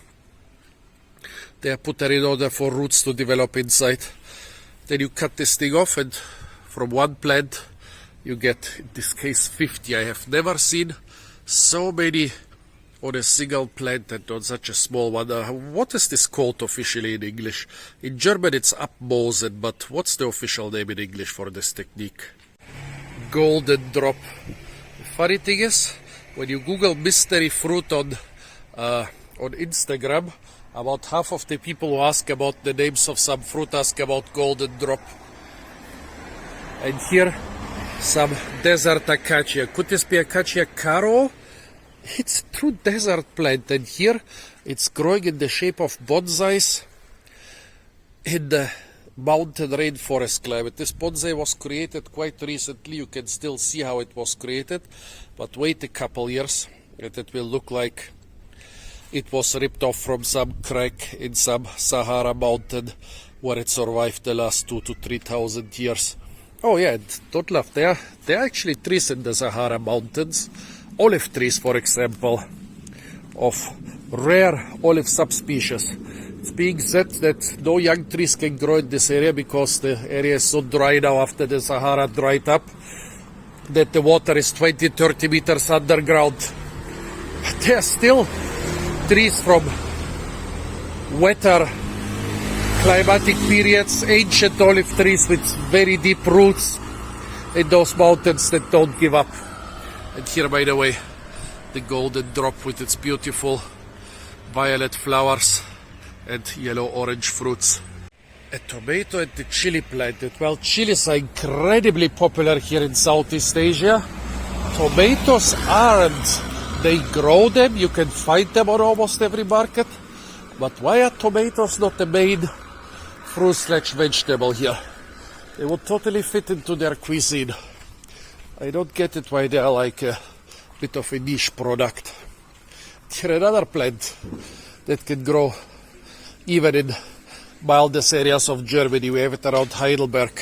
They are put there in order for roots to develop inside. Then you cut this thing off, and from one plant you get, in this case, 50. I have never seen so many on a single plant and on such a small one. What is this called officially in English? In German it's Abmosen, but what's the official name in English for this technique? Golden drop. The funny thing is, when you Google mystery fruit on Instagram, about half of the people who ask about the names of some fruit ask about golden drop. And here, some desert acacia. Could this be Acacia caro? It's a true desert plant, and here it's growing in the shape of bonsais in the mountain rainforest climate. This bonsai was created quite recently. You can still see how it was created, but wait a couple years and it will look like it was ripped off from some crack in some Sahara mountain where it survived the last 2,000 to 3,000 years. Oh yeah, and don't laugh, there are actually trees in the Sahara mountains. Olive trees, for example, of rare olive subspecies. It's being said that no young trees can grow in this area because the area is so dry now after the Sahara dried up that the water is 20-30 meters underground. But there are still trees from wetter climatic periods, ancient olive trees with very deep roots in those mountains that don't give up. And here, by the way, the golden drop with its beautiful violet flowers and yellow-orange fruits. A tomato and the chili planted. Well, chilies are incredibly popular here in Southeast Asia. Tomatoes aren't. They grow them, you can find them on almost every market. But why are tomatoes not the main fruit/vegetable here? They would totally fit into their cuisine. I don't get it why they are like a bit of a niche product. Here another plant that can grow even in mildest areas of Germany. We have it around Heidelberg.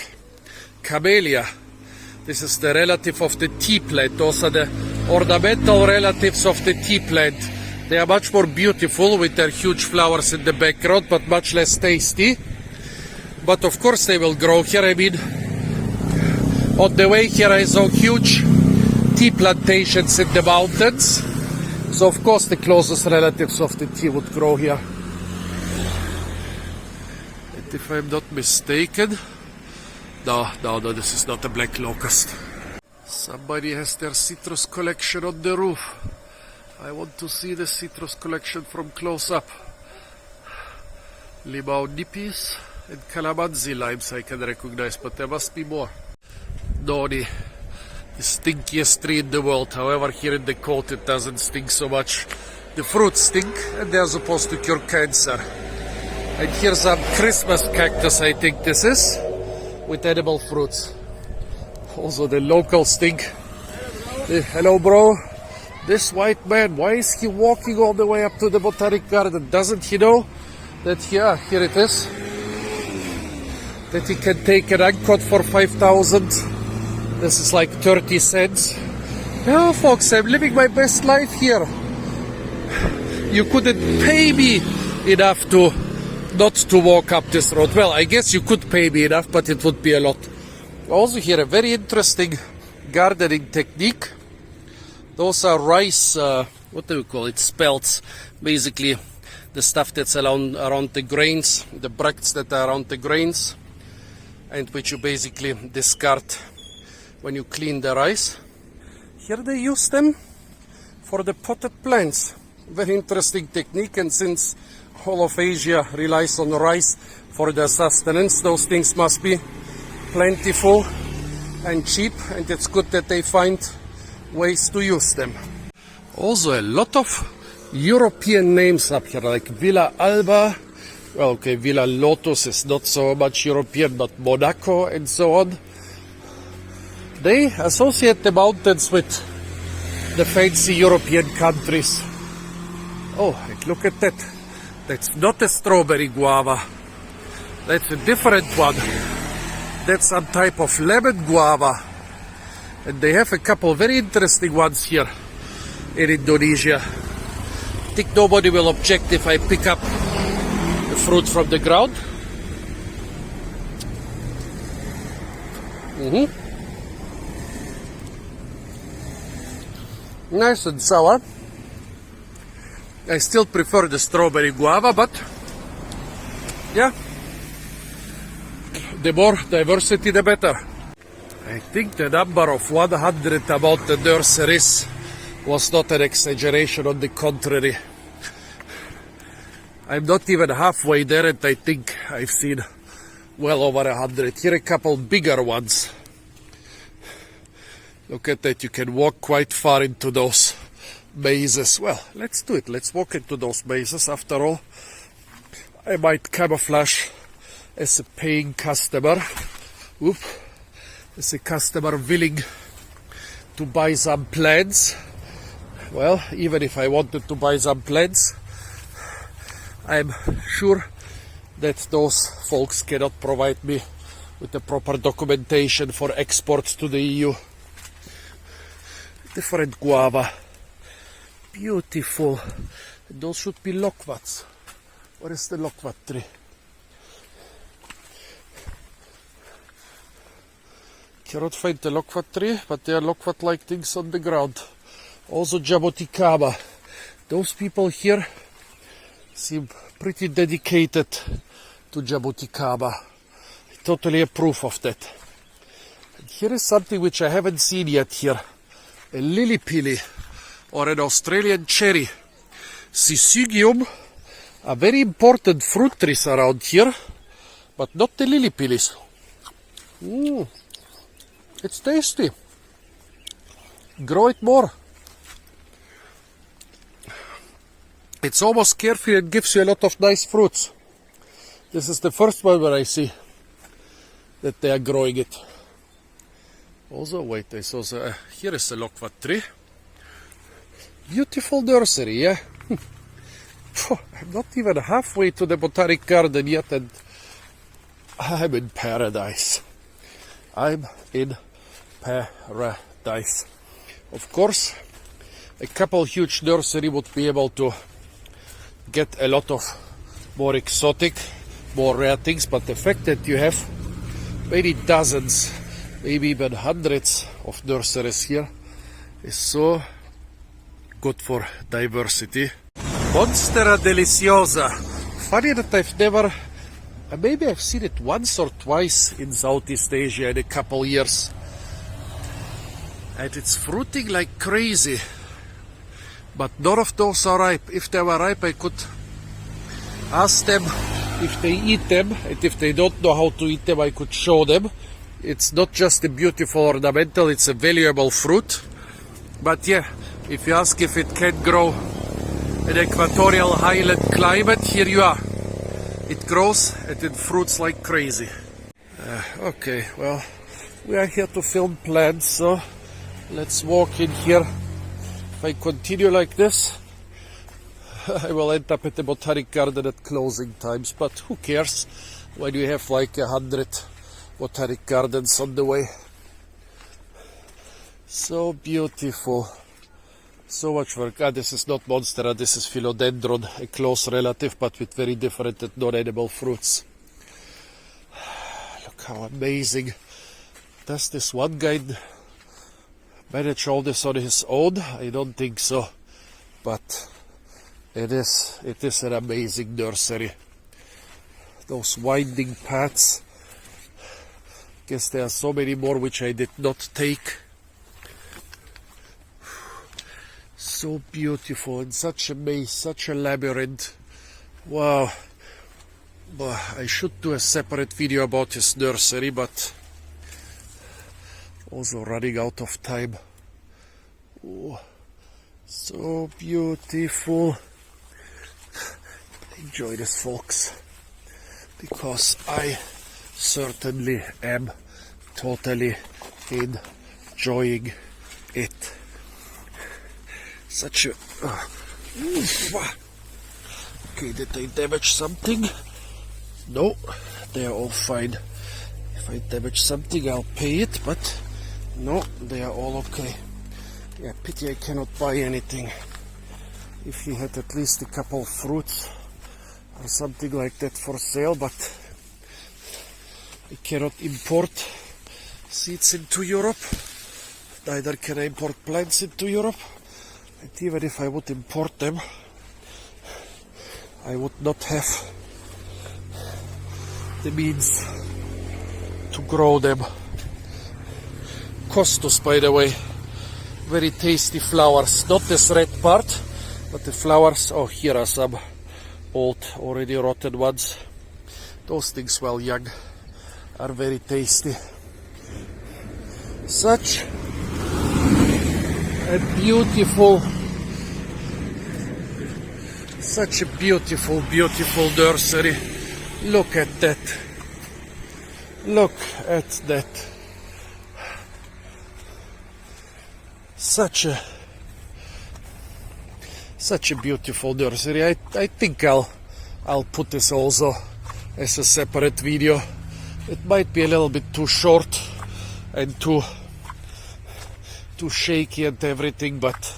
Camellia. This is the relative of the tea plant. Those are the ornamental relatives of the tea plant. They are much more beautiful with their huge flowers in the background, but much less tasty. But of course they will grow here. I mean, on the way here I saw huge tea plantations in the mountains. So of course the closest relatives of the tea would grow here. And if I'm not mistaken, no, this is not a black locust. Somebody has their citrus collection on the roof. I want to see the citrus collection from close up. Limau nipis and calamansi limes I can recognize, but there must be more. No, the stinkiest tree in the world. However, here in the cold it doesn't stink so much. The fruits stink and they are supposed to cure cancer. And here's some Christmas cactus, I think this is, with edible fruits. Also the locals stink. Hello bro. This white man, why is he walking all the way up to the Botanic Garden? Doesn't he know that here it is, that he can take an uncut for 5,000? This is like 30 cents. Yeah, folks, I'm living my best life here. You couldn't pay me enough to not to walk up this road. Well, I guess you could pay me enough, but it would be a lot. Also here, a very interesting gardening technique. Those are rice, what do you call it, spelts. Basically, the stuff that's around the grains, the bracts that are around the grains, and which you basically discard when you clean the rice. here they use them for the potted plants. Very interesting technique, and since all of Asia relies on rice for their sustenance, those things must be plentiful and cheap, and it's good that they find ways to use them. Also a lot of European names up here, like Villa Alba. Well, okay, Villa Lotus is not so much European, but Monaco and so on. They associate the mountains with the fancy European countries. Oh, look at that. That's not a strawberry guava. That's a different one. That's some type of lemon guava. And they have a couple very interesting ones here in Indonesia. I think nobody will object if I pick up the fruit from the ground. Nice and sour. I still prefer the strawberry guava, but yeah, the more diversity the better. I think the number of 100 about the nurseries was not an exaggeration, on the contrary. I'm not even halfway there, and I think I've seen well over 100. Here a couple bigger ones. Look at that, you can walk quite far into those mazes. Well, let's do it. Let's walk into those mazes. After all, I might camouflage as a paying customer. Oop. As a customer willing to buy some plants. Well, even if I wanted to buy some plants, I'm sure that those folks cannot provide me with the proper documentation for exports to the EU. Different guava. Beautiful. Those should be loquats. Where is the loquat tree? Cannot find the loquat tree, but there are loquat-like things on the ground. Also jaboticaba. Those people here seem pretty dedicated to jaboticaba. I totally approve of that. And here is something which I haven't seen yet here. A lily pilly, or an Australian cherry. Syzygium are very important fruit trees around here, but not the lily pillies. It's tasty. Grow it more. It's almost carefree and gives you a lot of nice fruits. This is the first one where I see that they are growing it. Also, wait, I saw here is a loquat tree. Beautiful nursery, yeah? I'm not even halfway to the botanic garden yet, and I'm in paradise. I'm in paradise. Of course, a couple huge nursery would be able to get a lot of more exotic, more rare things, but the fact that you have many dozens, maybe even hundreds of nurseries here is so good for diversity. Monstera deliciosa. Funny that I've never, maybe I've seen it once or twice in Southeast Asia in a couple years. And it's fruiting like crazy. But none of those are ripe. If they were ripe, I could ask them if they eat them. And if they don't know how to eat them, I could show them. It's not just a beautiful ornamental, it's a valuable fruit. But yeah, if you ask if it can grow in equatorial highland climate, here you are. It grows and it fruits like crazy. Okay, well, we are here to film plants, so let's walk in here. If I continue like this, I will end up at the botanic garden at closing times, but who cares when you have like 100 botanic gardens on the way. So beautiful. So much work. This is not Monstera, this is Philodendron, a close relative, but with very different and non-edible fruits. Look how amazing. Does this one guy manage all this on his own? I don't think so. But it is an amazing nursery. Those winding paths. Guess there are so many more which I did not take. So beautiful, and such a maze, such a labyrinth. Wow. But I should do a separate video about this nursery, but also running out of time. Oh, so beautiful. Enjoy this, folks, because I certainly am totally enjoying it. Such a... Okay, did I damage something? No, they are all fine. If I damage something, I'll pay it, but no, they are all okay. Yeah, pity I cannot buy anything. If he had at least a couple of fruits or something like that for sale, but I cannot import seeds into Europe. Neither can I import plants into Europe. And even if I would import them, I would not have the means to grow them. Costus, by the way, very tasty flowers. Not this red part, but the flowers. Oh, here are some old, already rotten ones. Those things, while young, are very tasty. Such a beautiful nursery. Look at that. Look at that. Such a beautiful nursery. I think I'll put this also as a separate video. It might be a little bit too short and too shaky and everything, but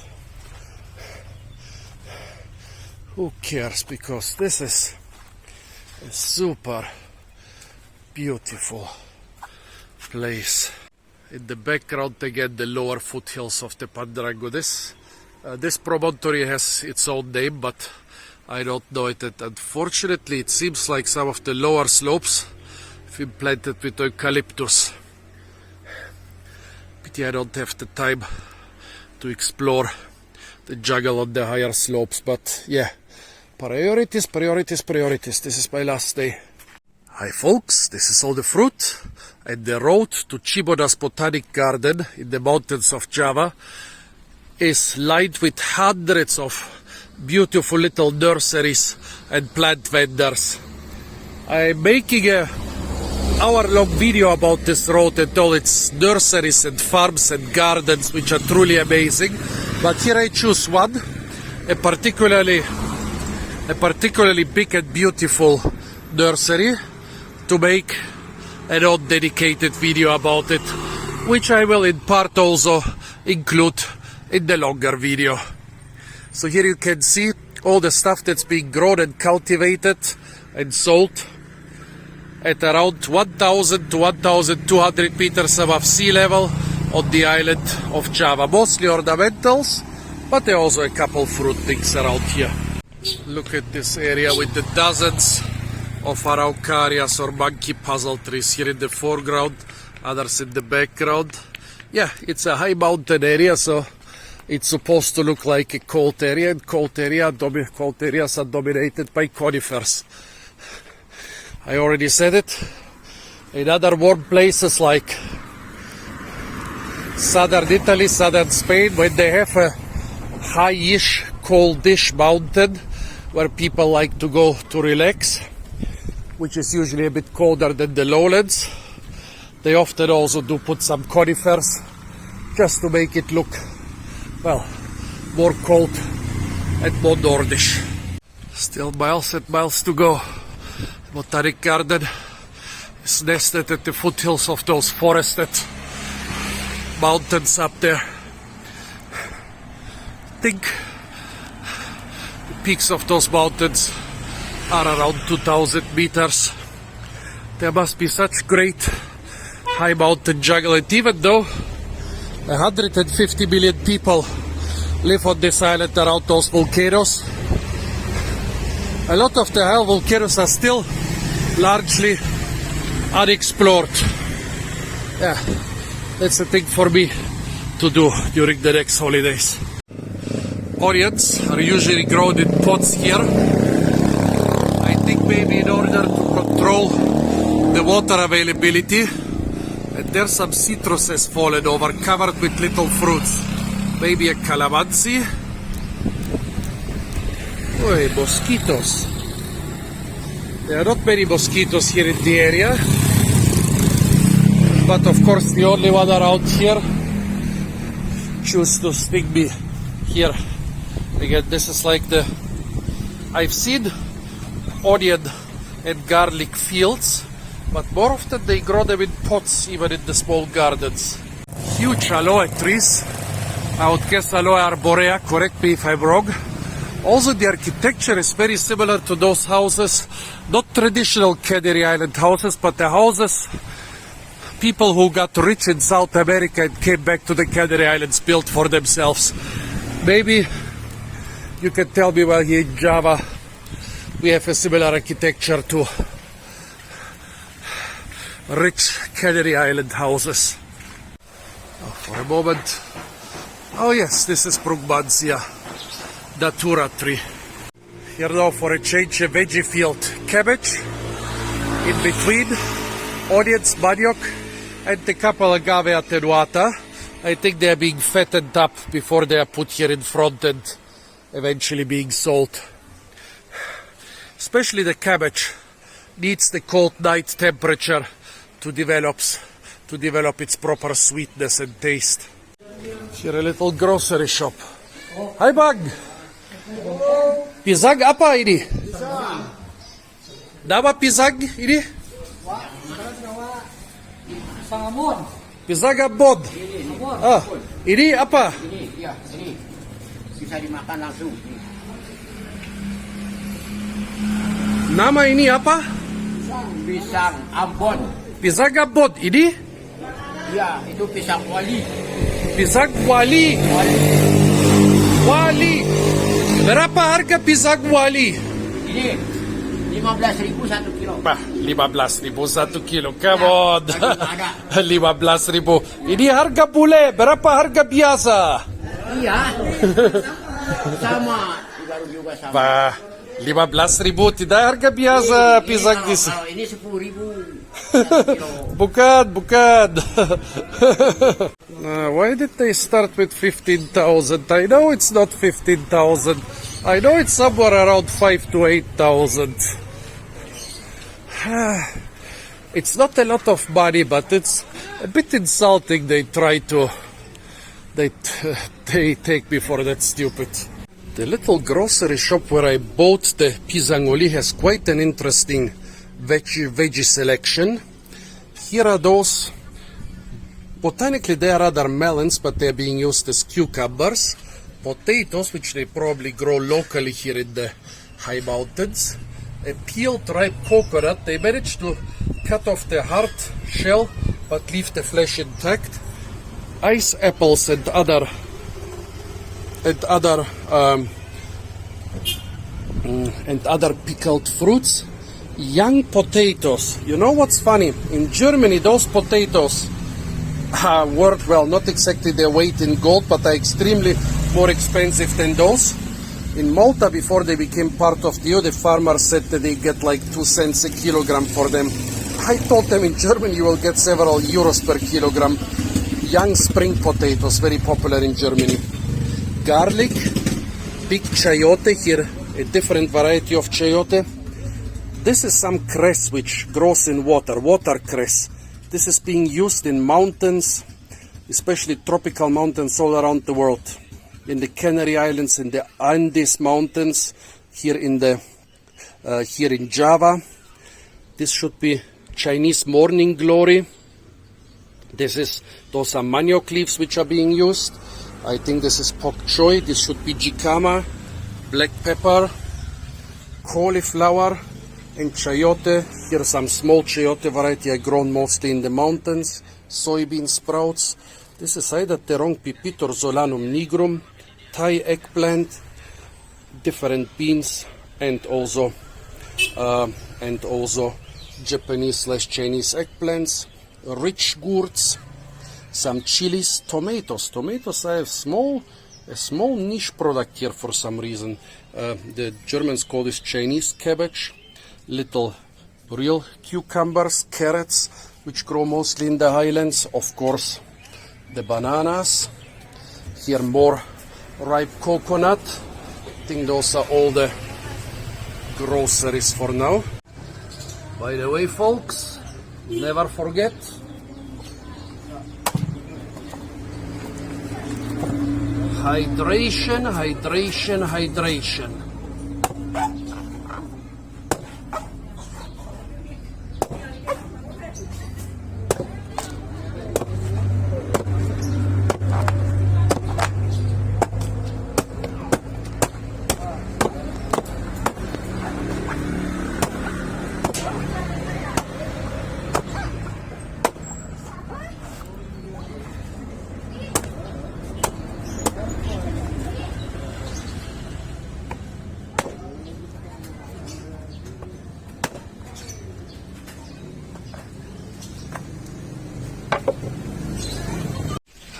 who cares, because this is a super beautiful place. In the background again, the lower foothills of the Pandrango. This promontory has its own name, but I don't know it. And unfortunately, it seems like some of the lower slopes have been planted with eucalyptus. Pity I don't have the time to explore the jungle on the higher slopes, but yeah, priorities. This is my last day. Hi folks, this is all the fruit, and the road to Cibodas Botanic Garden in the mountains of Java is lined with hundreds of beautiful little nurseries and plant vendors. I'm making a hour-long video about this road and all its nurseries and farms and gardens, which are truly amazing. But here I choose one, a particularly big and beautiful nursery, to make an own dedicated video about it, which I will in part also include in the longer video. So here you can see all the stuff that's being grown and cultivated and sold at around 1,000 to 1,200 meters above sea level on the island of Java. Mostly ornamentals, but there are also a couple fruit things around here. Look at this area with the dozens of araucarias or monkey puzzle trees here in the foreground, others in the background. Yeah, it's a high mountain area, so it's supposed to look like a cold area, and cold areas are dominated by conifers. I already said it. In other warm places like southern Italy, southern Spain, when they have a high-ish, coldish mountain where people like to go to relax, which is usually a bit colder than the lowlands, they often also do put some conifers just to make it look, well, more cold and more northish. Still miles and miles to go. The Botanic Garden is nested at the foothills of those forested mountains up there. I think the peaks of those mountains are around 2,000 meters. There must be such great high mountain jungle, and even though 150 million people live on this island around those volcanoes, a lot of the high volcanoes are still largely unexplored. Yeah, that's a thing for me to do during the next holidays. onions are usually grown in pots here. I think maybe in order to control the water availability. And there's some citrus has fallen over, covered with little fruits. Maybe a calamansi. Oh, mosquitoes. There are not many mosquitoes here in the area. But of course the only one around here choose to sting me here. Again, this is like the... I've seen onion and garlic fields, but more often they grow them in pots, even in the small gardens. Huge aloe trees. I would guess aloe arborea, correct me if I'm wrong. Also the architecture is very similar to those houses, not traditional Canary Island houses, but the houses people who got rich in South America and came back to the Canary Islands built for themselves. Maybe you can tell me while here in Java we have a similar architecture to rich Canary Island houses. For a moment. Oh yes, this is Brugmansia datura tree. Here now for a change a veggie field. Cabbage, in between onions, manioc, and a couple agave attenuata. I think they are being fattened up before they are put here in front and eventually being sold. Especially the cabbage needs the cold night temperature to develop its proper sweetness and taste. Here a little grocery shop. Hi Bag! Pisag apa ini? Nama pisag ini? Pisag abod. Ah, ini apa? Ini bisa dimakan langsung. Nama ini apa? Pisang Ambon. Pisag abod ini? Ya, itu pisang wali. Pisag wali. Wali. Berapa harga pisang wali? Ini 15.000 1 kilo. Bah, 15.000 1 kilo. Come on. 15.000. Ini harga bule. Berapa harga biasa? Iya. Sama. Baru juga sama. Bah, 15.000 tidak harga biasa pisang di sini. Kalau ini 10.000. Bukan. Why did they start with 15,000? I know it's not 15,000. I know it's somewhere around 5 to 8,000. It's not a lot of money, but it's a bit insulting. They take me for that stupid. The little grocery shop where I bought the pisangoli has quite an interesting veggie selection. Here are those. Botanically, they are rather melons, but they're being used as cucumbers. Potatoes, which they probably grow locally here in the high mountains. A peeled ripe coconut. They managed to cut off the hard shell, but leave the flesh intact. Ice apples and other pickled fruits. Young potatoes. You know what's funny? In Germany, those potatoes are worth, well, not exactly their weight in gold, but are extremely more expensive than those. In Malta, before they became part of the EU, the farmers said that they get like 2 cents a kilogram for them. I told them in Germany you will get several euros per kilogram. Young spring potatoes, very popular in Germany. Garlic, big chayote here, a different variety of chayote. This is some cress which grows in water cress. This is being used in mountains, especially tropical mountains all around the world. In the Canary Islands, in the Andes mountains, here in Java. This should be Chinese morning glory. Those are manioc leaves which are being used. I think this is pok choy. This should be jicama, black pepper, cauliflower, and chayote. Here are some small chayote variety are grown mostly in the mountains. Soybean sprouts. This is either terong pipit or Solanum nigrum. Thai eggplant, different beans, and also Japanese/Chinese eggplants. Rich gourds, some chilies, tomatoes. Tomatoes I have small a small niche product here for some reason. The Germans call this Chinese cabbage. Little real cucumbers, carrots, which grow mostly in the highlands. Of course, the bananas. Here more ripe coconut. I think those are all the groceries for now. By the way, folks, never forget, hydration, hydration, hydration.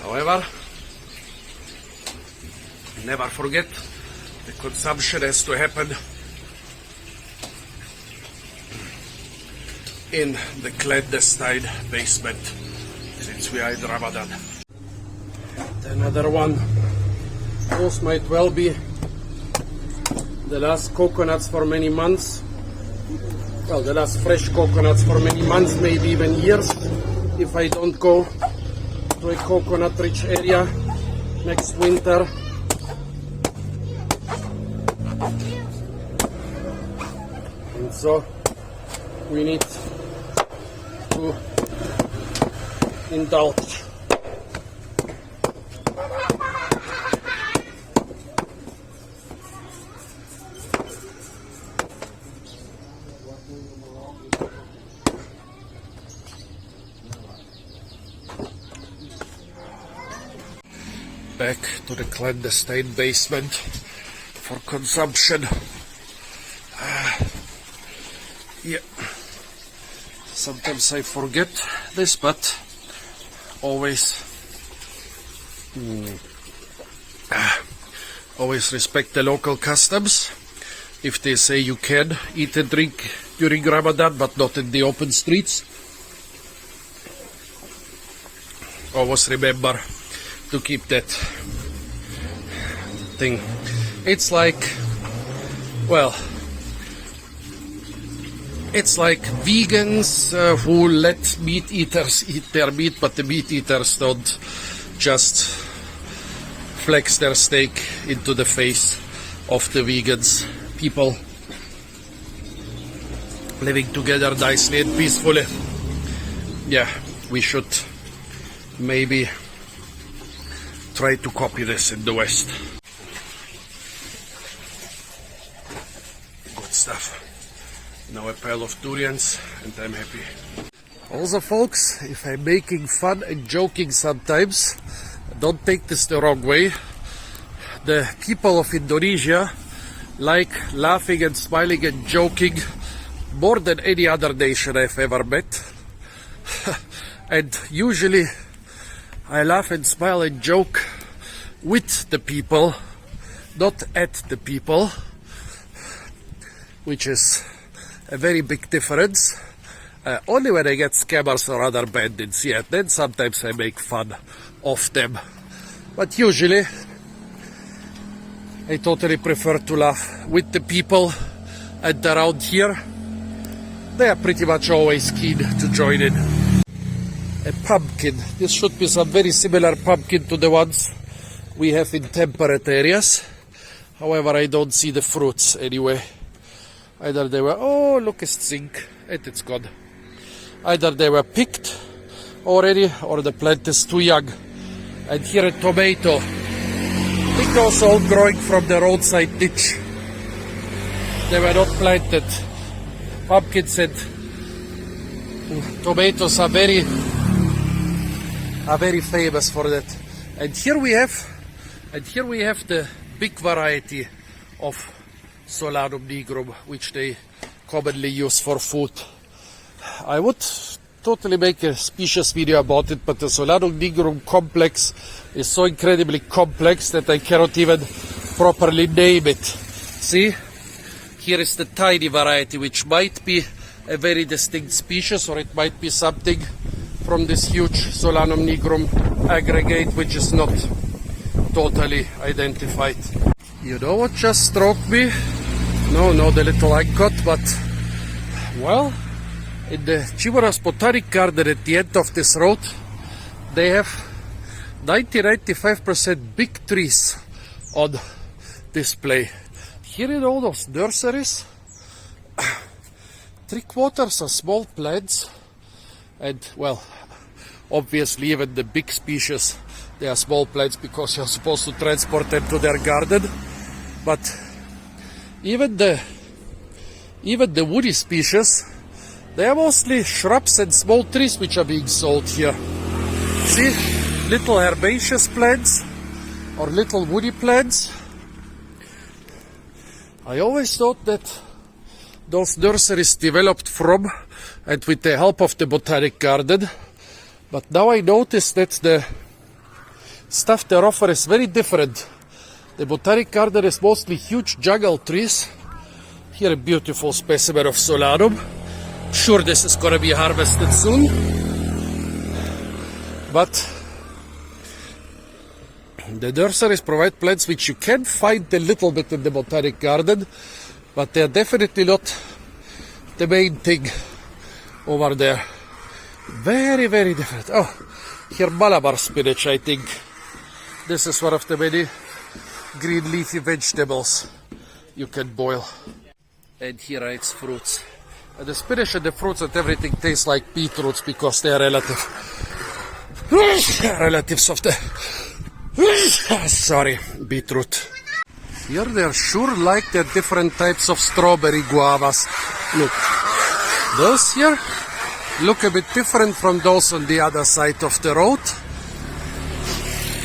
However, never forget, the consumption has to happen in the clandestine basement, since we are in Ramadan. Another one. Those might well be the last coconuts for many months. Well, the last fresh coconuts for many months, maybe even years, if I don't go to a coconut-rich area next winter. And so we need to indulge. Back to the clandestine basement for consumption. Yeah, sometimes I forget this, but always always respect the local customs. If they say you can eat and drink during Ramadan, but not in the open streets, always remember to keep that thing. It's like, well, it's like vegans who let meat eaters eat their meat, but the meat eaters don't just flex their steak into the face of the vegans. People living together nicely and peacefully. Yeah, we should maybe try to copy this in the West. Good stuff. Now a pile of durians and I'm happy. Also, folks, if I'm making fun and joking sometimes, don't take this the wrong way. The people of Indonesia like laughing and smiling and joking more than any other nation I've ever met. And usually I laugh and smile and joke with the people, not at the people, which is a very big difference. Only when I get scammers or other bandits, yeah, then sometimes I make fun of them. But usually I totally prefer to laugh with the people, and around here they are pretty much always keen to join in. A pumpkin. This should be some very similar pumpkin to the ones we have in temperate areas. However, I don't see the fruits anyway. Either they were, oh, look, it's zinc, and it's gone. Either they were picked already, or the plant is too young. And here a tomato. I think also all growing from the roadside ditch. They were not planted. Pumpkins and tomatoes are very famous for that. And here we have the big variety of Solanum nigrum, which they commonly use for food. I would totally make a species video about it, but the Solanum nigrum complex is so incredibly complex that I cannot even properly name it. See? Here is the tiny variety, which might be a very distinct species, or it might be something from this huge Solanum nigrum aggregate, which is not totally identified. You know what just struck me? No, not the little ancot, but, well, in the Cibodas Botanic Garden at the end of this road, they have 90-95% big trees on display. Here in all those nurseries, 3/4 are small plants, and, well, obviously even the big species, they are small plants because you're supposed to transport them to their garden. But even the woody species, they are mostly shrubs and small trees which are being sold here. See, little herbaceous plants or little woody plants. I always thought that those nurseries developed from and with the help of the Botanic Garden, but now I notice that the stuff they offer is very different. The Botanic Garden is mostly huge jungle trees. Here a beautiful specimen of Solanum. Sure, this is going to be harvested soon. But the nurseries provide plants which you can find a little bit in the Botanic Garden, but they are definitely not the main thing over there. Very, very different. Oh, here Malabar spinach, I think. This is one of the many green leafy vegetables you can boil. And here are its fruits. And the spinach and the fruits and everything taste like beetroots because they are relatives of the beetroot. Here they are sure like the different types of strawberry guavas. Look, those here look a bit different from those on the other side of the road,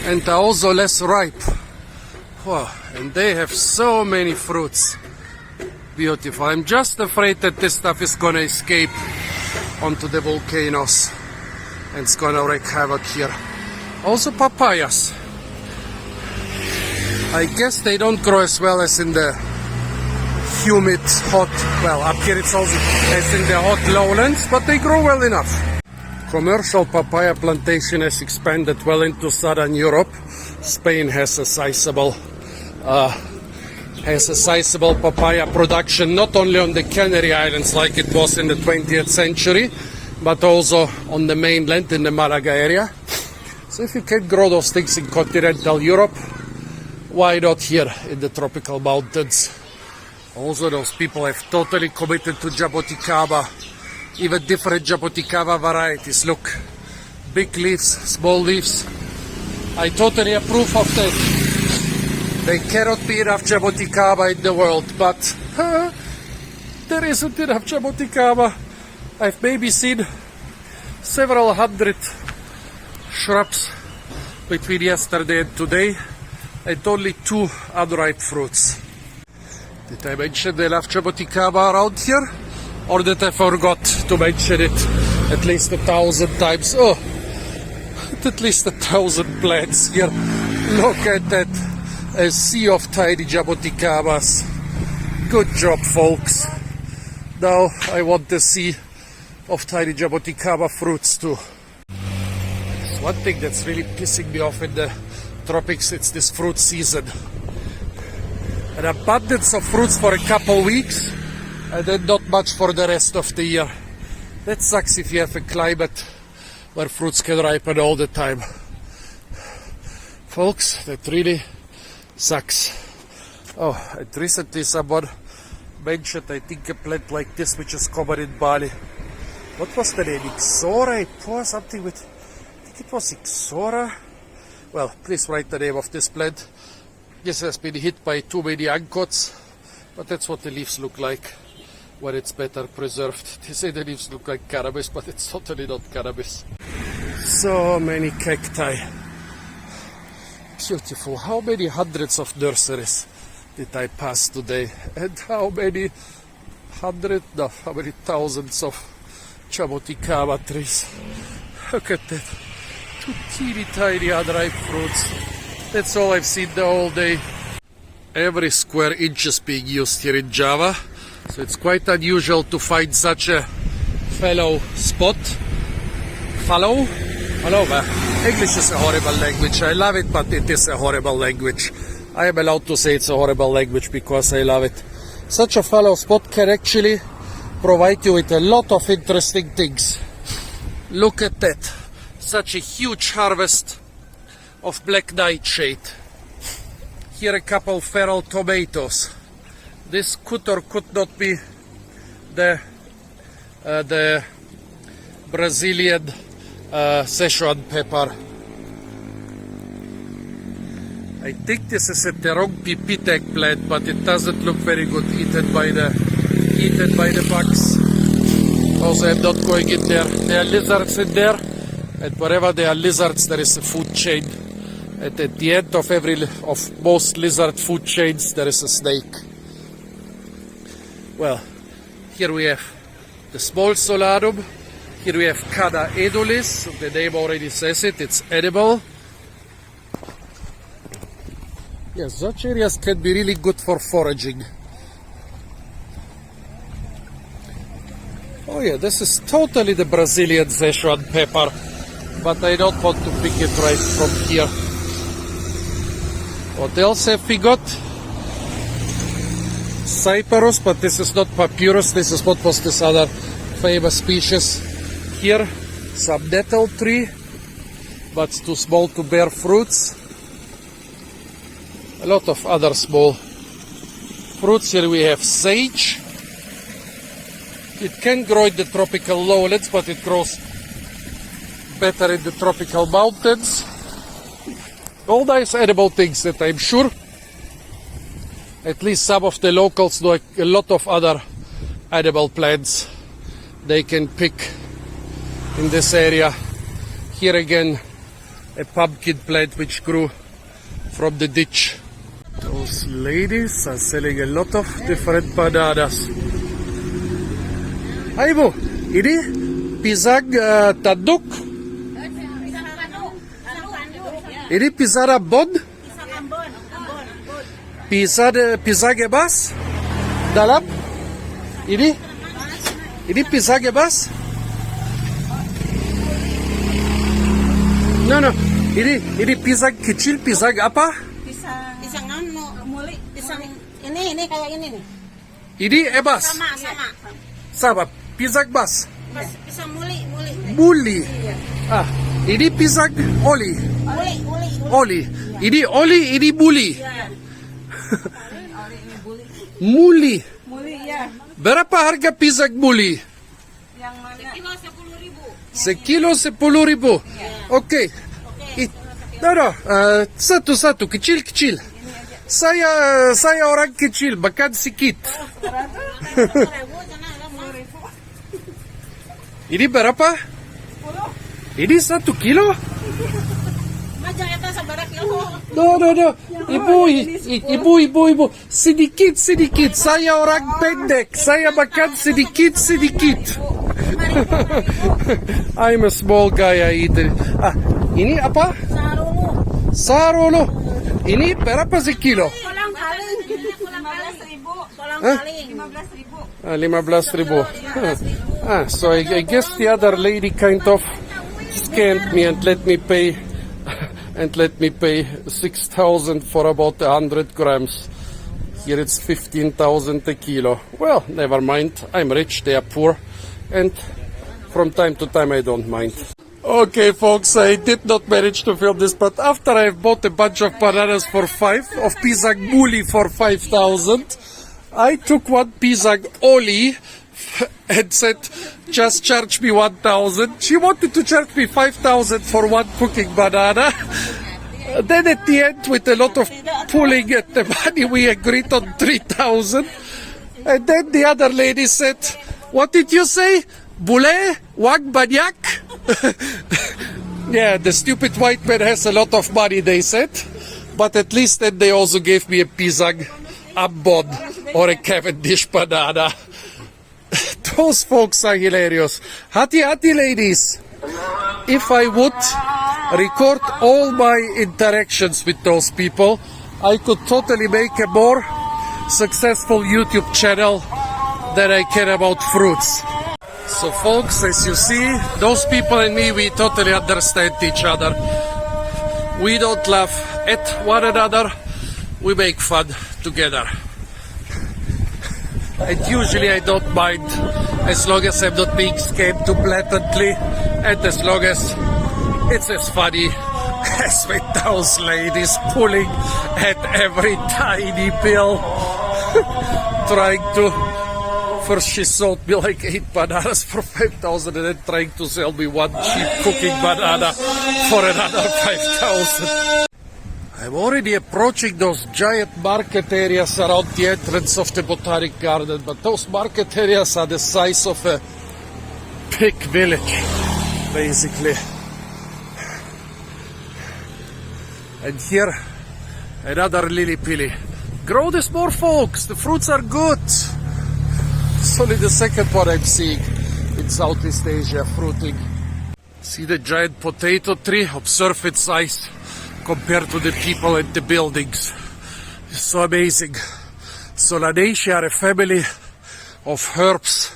and are also less ripe. Wow, and they have so many fruits. Beautiful. I'm just afraid that this stuff is gonna escape onto the volcanoes and it's gonna wreak havoc here. Also papayas. I guess they don't grow as well as in the humid, hot, well, up here it's also as in the hot lowlands, but they grow well enough. Commercial papaya plantation has expanded well into southern Europe. Spain has a sizable papaya production, not only on the Canary Islands like it was in the 20th century, but also on the mainland in the Malaga area. So if you can grow those things in continental Europe, why not here in the tropical mountains? Also, those people have totally committed to jaboticaba, even different jaboticaba varieties. Look, big leaves, small leaves. I totally approve of that. There cannot be enough jaboticaba in the world, but there isn't enough jaboticaba. I've maybe seen several hundred shrubs between yesterday and today, and only 2 unripe fruits. Did I mention they love jaboticaba around here? Or did I forgot to mention it at least 1,000 times? Oh, at least 1,000 plants here. Look at that. A sea of tiny jaboticabas. Good job, folks. Now I want the sea of tiny jaboticaba fruits too. There's one thing that's really pissing me off in the tropics, it's this fruit season. An abundance of fruits for a couple weeks and then not much for the rest of the year. That sucks if you have a climate where fruits can ripen all the time. Folks, that really sucks. Oh, and recently someone mentioned, I think, a plant like this which is common in Bali. What was the name? Ixora? Something with, I think it was Ixora. Well, please write the name of this plant. This has been hit by too many ancots, but that's what the leaves look like when it's better preserved. They say the leaves look like cannabis, but it's totally not cannabis. So many cacti. Beautiful. How many hundreds of nurseries did I pass today? And how many thousands of Chaboticaba trees. Look at that. Two teeny tiny unripe fruits. That's all I've seen the whole day. Every square inch is being used here in Java, so it's quite unusual to find such a fallow spot. Fallow? English is a horrible language. I love it, but it is a horrible language. I am allowed to say it's a horrible language because I love it. Such a fallow spot can actually provide you with a lot of interesting things. Look at that. Such a huge harvest of black nightshade. Here a couple feral tomatoes. This could or could not be the Brazilian Szechuan pepper. I think this is a Terongpi pitek plant, but it doesn't look very good eaten by the bugs. Also, I'm not going in there. There are lizards in there, and wherever there are lizards, there is a food chain. And at the end of most lizard food chains, there is a snake. Well, here we have the small solanum. Here we have Canna edulis. The name already says it. It's edible. Yes, such areas can be really good for foraging. Oh yeah, this is totally the Brazilian Szechuan pepper, but I don't want to pick it right from here. What else have we got? Cyperus, but this is not papyrus. This is what was this other famous species. Here, some nettle tree, but too small to bear fruits. A lot of other small fruits. Here we have sage. It can grow in the tropical lowlands, but it grows better in the tropical mountains. All nice edible things that I'm sure at least some of the locals know a lot of other edible plants they can pick in this area. Here again, a pumpkin plant which grew from the ditch. Those ladies are selling a lot of different bananas. Aibu, ini pisang tanduk? Ini pisang Ambon? Pisang ebas? Dalam? Ini pisang ebas? No. Ini pisang kecil, pisang apa? Pisang muli, pisang ini kayak ini nih. Ini ebas? Sama, pisang bas? Pisang muli. Muli. Ah, ini pisang oli. Oli. Ini oli, ini muli. Muli. Muli ya. Berapa harga pisang muli? Yang mana? Sekilo 10.000. Oke. No. Satu. Kecil. Saya orang kecil, makan sikit. Ini berapa? Ini 1 kilo? Majang eta sabaraha kilo? No. Ibu. Sedikit. Saya orang pendek. Saya makan sedikit. I'm a small guy, I eat it. Ah, ini apa? Sarolo. Ini berapa sekilo? Kolang kaling. 15.000. 15.000. So I guess the other lady kind of scammed me and let me pay 6,000 for about 100 grams. Here it's 15,000 a kilo. Well, never mind. I'm rich, they are poor, and from time to time I don't mind. Okay, folks, I did not manage to film this, but after I've bought a bunch of bananas for 5, of pisang muli for 5,000, I took one pisang oli and said, just charge me 1,000. She wanted to charge me 5,000 for one cooking banana. Then at the end, with a lot of pulling at the money, we agreed on 3,000. And then the other lady said, what did you say? Boule? Wag banyak? Yeah, the stupid white man has a lot of money, they said. But at least then they also gave me a pisang Ambon or a Cavendish banana. Those folks are hilarious. Hati hati, ladies. If I would record all my interactions with those people, I could totally make a more successful YouTube channel than I can about fruits. So folks, as you see, those people and me, we totally understand each other. We don't laugh at one another, we make fun together. And usually I don't mind, as long as I'm not being scammed too blatantly, and as long as it's as funny as with those ladies pulling at every tiny bill, trying to... First she sold me like 8 bananas for 5,000 and then trying to sell me one cheap cooking banana for another 5,000. I'm already approaching those giant market areas around the entrance of the Botanic Garden, but those market areas are the size of a big village, basically. And here, another lily-pilly. Grow this more, folks, the fruits are good. It's only the second one I'm seeing in Southeast Asia fruiting. See the giant potato tree? Observe its size compared to the people and the buildings. It's so amazing. Solanaceae are a family of herbs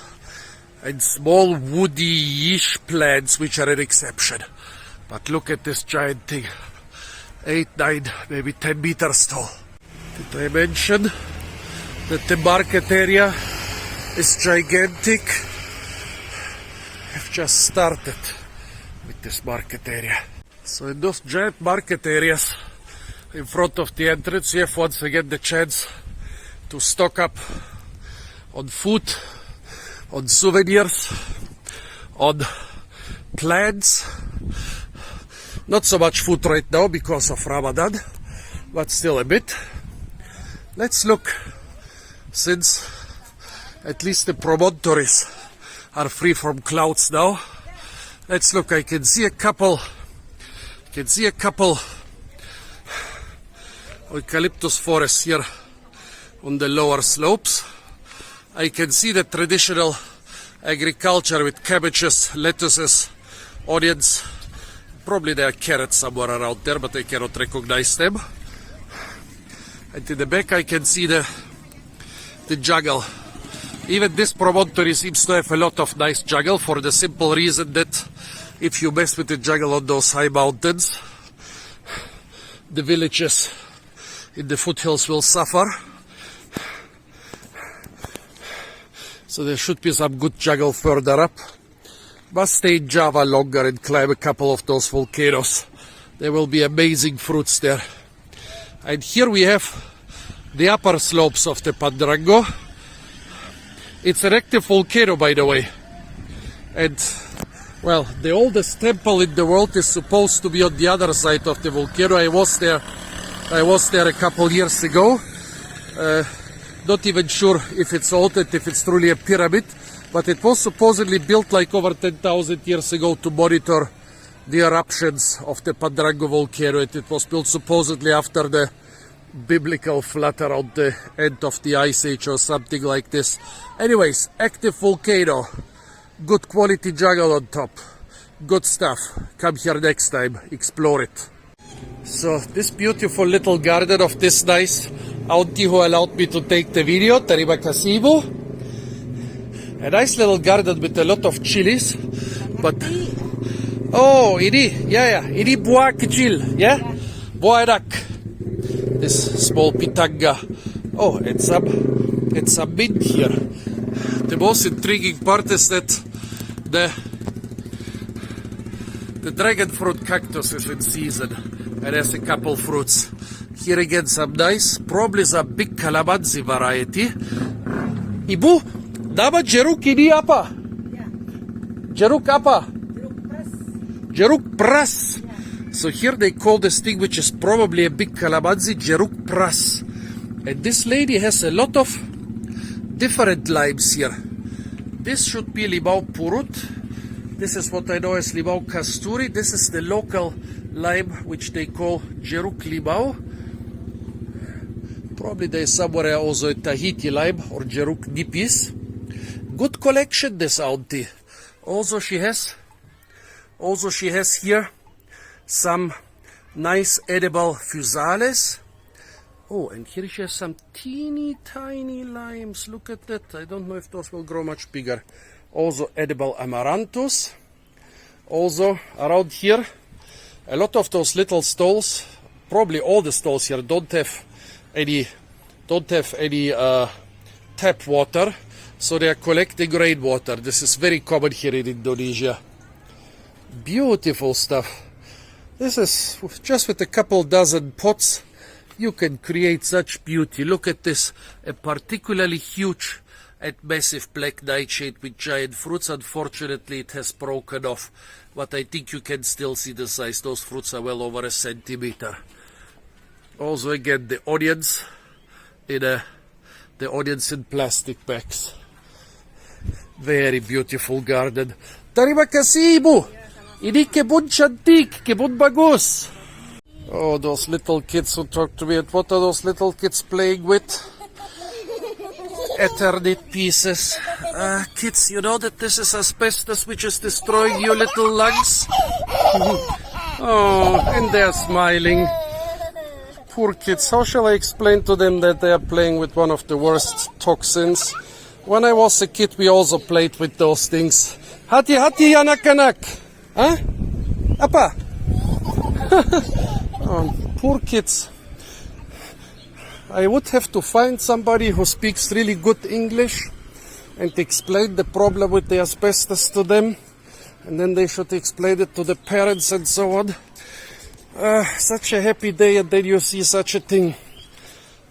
and small woody-ish plants which are an exception. But look at this giant thing. 8, 9, maybe 10 meters tall. Did I mention that the market area is gigantic? I've just started with this market area. So in those giant market areas in front of the entrance, you have once again the chance to stock up on food, on souvenirs, on plants. Not so much food right now because of Ramadan, but still a bit. Let's look, since at least the promontories are free from clouds now. Let's look. I can see a couple eucalyptus forests here on the lower slopes. I can see the traditional agriculture with cabbages, lettuces, onions. Probably there are carrots somewhere around there, but I cannot recognize them. And in the back I can see the jungle. Even this promontory seems to have a lot of nice jungle, for the simple reason that if you mess with the jungle on those high mountains, the villages in the foothills will suffer. So there should be some good jungle further up. Must stay in Java longer and climb a couple of those volcanoes. There will be amazing fruits there. And here we have the upper slopes of the Pandrango. It's an active volcano, by the way. And, well, the oldest temple in the world is supposed to be on the other side of the volcano. I was there a couple years ago. Not even sure if it's old and if it's truly a pyramid. But it was supposedly built like over 10,000 years ago to monitor the eruptions of the Pandrango volcano. And it was built supposedly after the biblical flood around the end of the Ice Age or something like this. Anyways, active volcano, good quality jungle on top, good stuff. Come here next time, explore it. So this beautiful little garden of this nice auntie who allowed me to take the video, terima kasih. A nice little garden with a lot of chilies, but oh, ini buah kecil, yeah, buah enak. This small pitanga. Oh, and some mint here. The most intriguing part is that the dragon fruit cactus is in season and has a couple fruits. Here again some nice, probably some big calamansi variety. Ibu, nama jeruk ini apa? Jeruk apa? Jeruk pras. So here they call this thing, which is probably a big calamansi, jeruk pras. And this lady has a lot of different limes here. This should be limau purut. This is what I know as limau kasturi. This is the local lime, which they call jeruk limau. Probably there is somewhere also a Tahiti lime or jeruk nipis. Good collection, this auntie. Also she has here some nice edible fusales. Oh, and here she has some teeny tiny limes. Look at that. I don't know if those will grow much bigger. Also edible amaranthus. Also around here, a lot of those little stalls, probably all the stalls here don't have any tap water, so they are collecting rainwater. This is very common here in Indonesia. Beautiful stuff. This is just with a couple dozen pots. You can create such beauty. Look at this, a particularly huge and massive black nightshade with giant fruits. Unfortunately, it has broken off, but I think you can still see the size. Those fruits are well over a centimeter. Also, again, the onions in plastic bags. Very beautiful garden. Terima kasih, Ibu. Ini kebun cantik, kebun bagus. Oh, those little kids who talk to me. And what are those little kids playing with? Eternit pieces. Kids, you know that this is asbestos which is destroying your little lungs? Oh, and they're smiling. Poor kids. How shall I explain to them that they are playing with one of the worst toxins? When I was a kid, we also played with those things. Hati-hati anak-anak. Huh? Apa? Oh, poor kids. I would have to find somebody who speaks really good English and explain the problem with the asbestos to them. And then they should explain it to the parents and so on. Such a happy day, and then you see such a thing.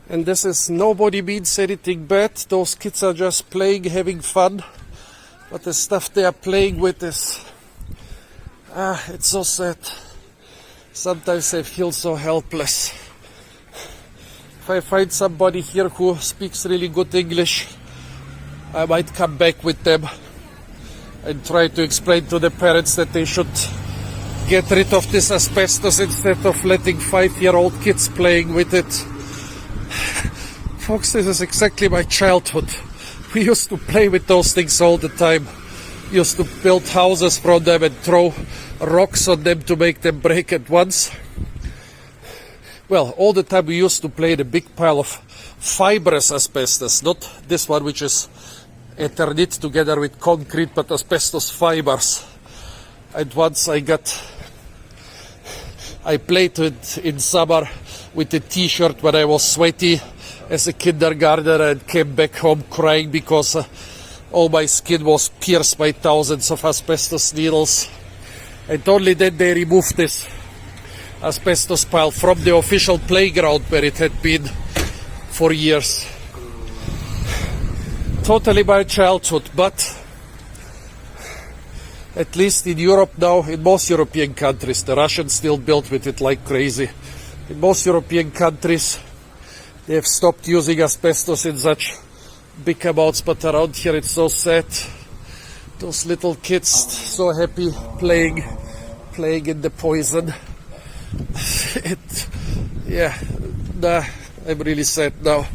And this is, nobody means anything bad. Those kids are just playing, having fun. But the stuff they are playing with is... it's so sad. Sometimes I feel so helpless. If I find somebody here who speaks really good English, I might come back with them and try to explain to the parents that they should get rid of this asbestos instead of letting 5-year-old kids playing with it. Folks, this is exactly my childhood. We used to play with those things all the time. Used to build houses from them and throw rocks on them to make them break at once. Well, all the time we used to play in a big pile of fibrous asbestos, not this one which is Eternit together with concrete, but asbestos fibers. And once I played it in summer with a t-shirt when I was sweaty as a kindergartner and came back home crying because all my skin was pierced by thousands of asbestos needles. And only then they removed this asbestos pile from the official playground where it had been for years. Totally my childhood, but at least in Europe now, in most European countries, the Russians still build with it like crazy. In most European countries, they have stopped using asbestos in such big amounts, but around here it's so sad. Those little kids so happy playing in the poison. I'm really sad now.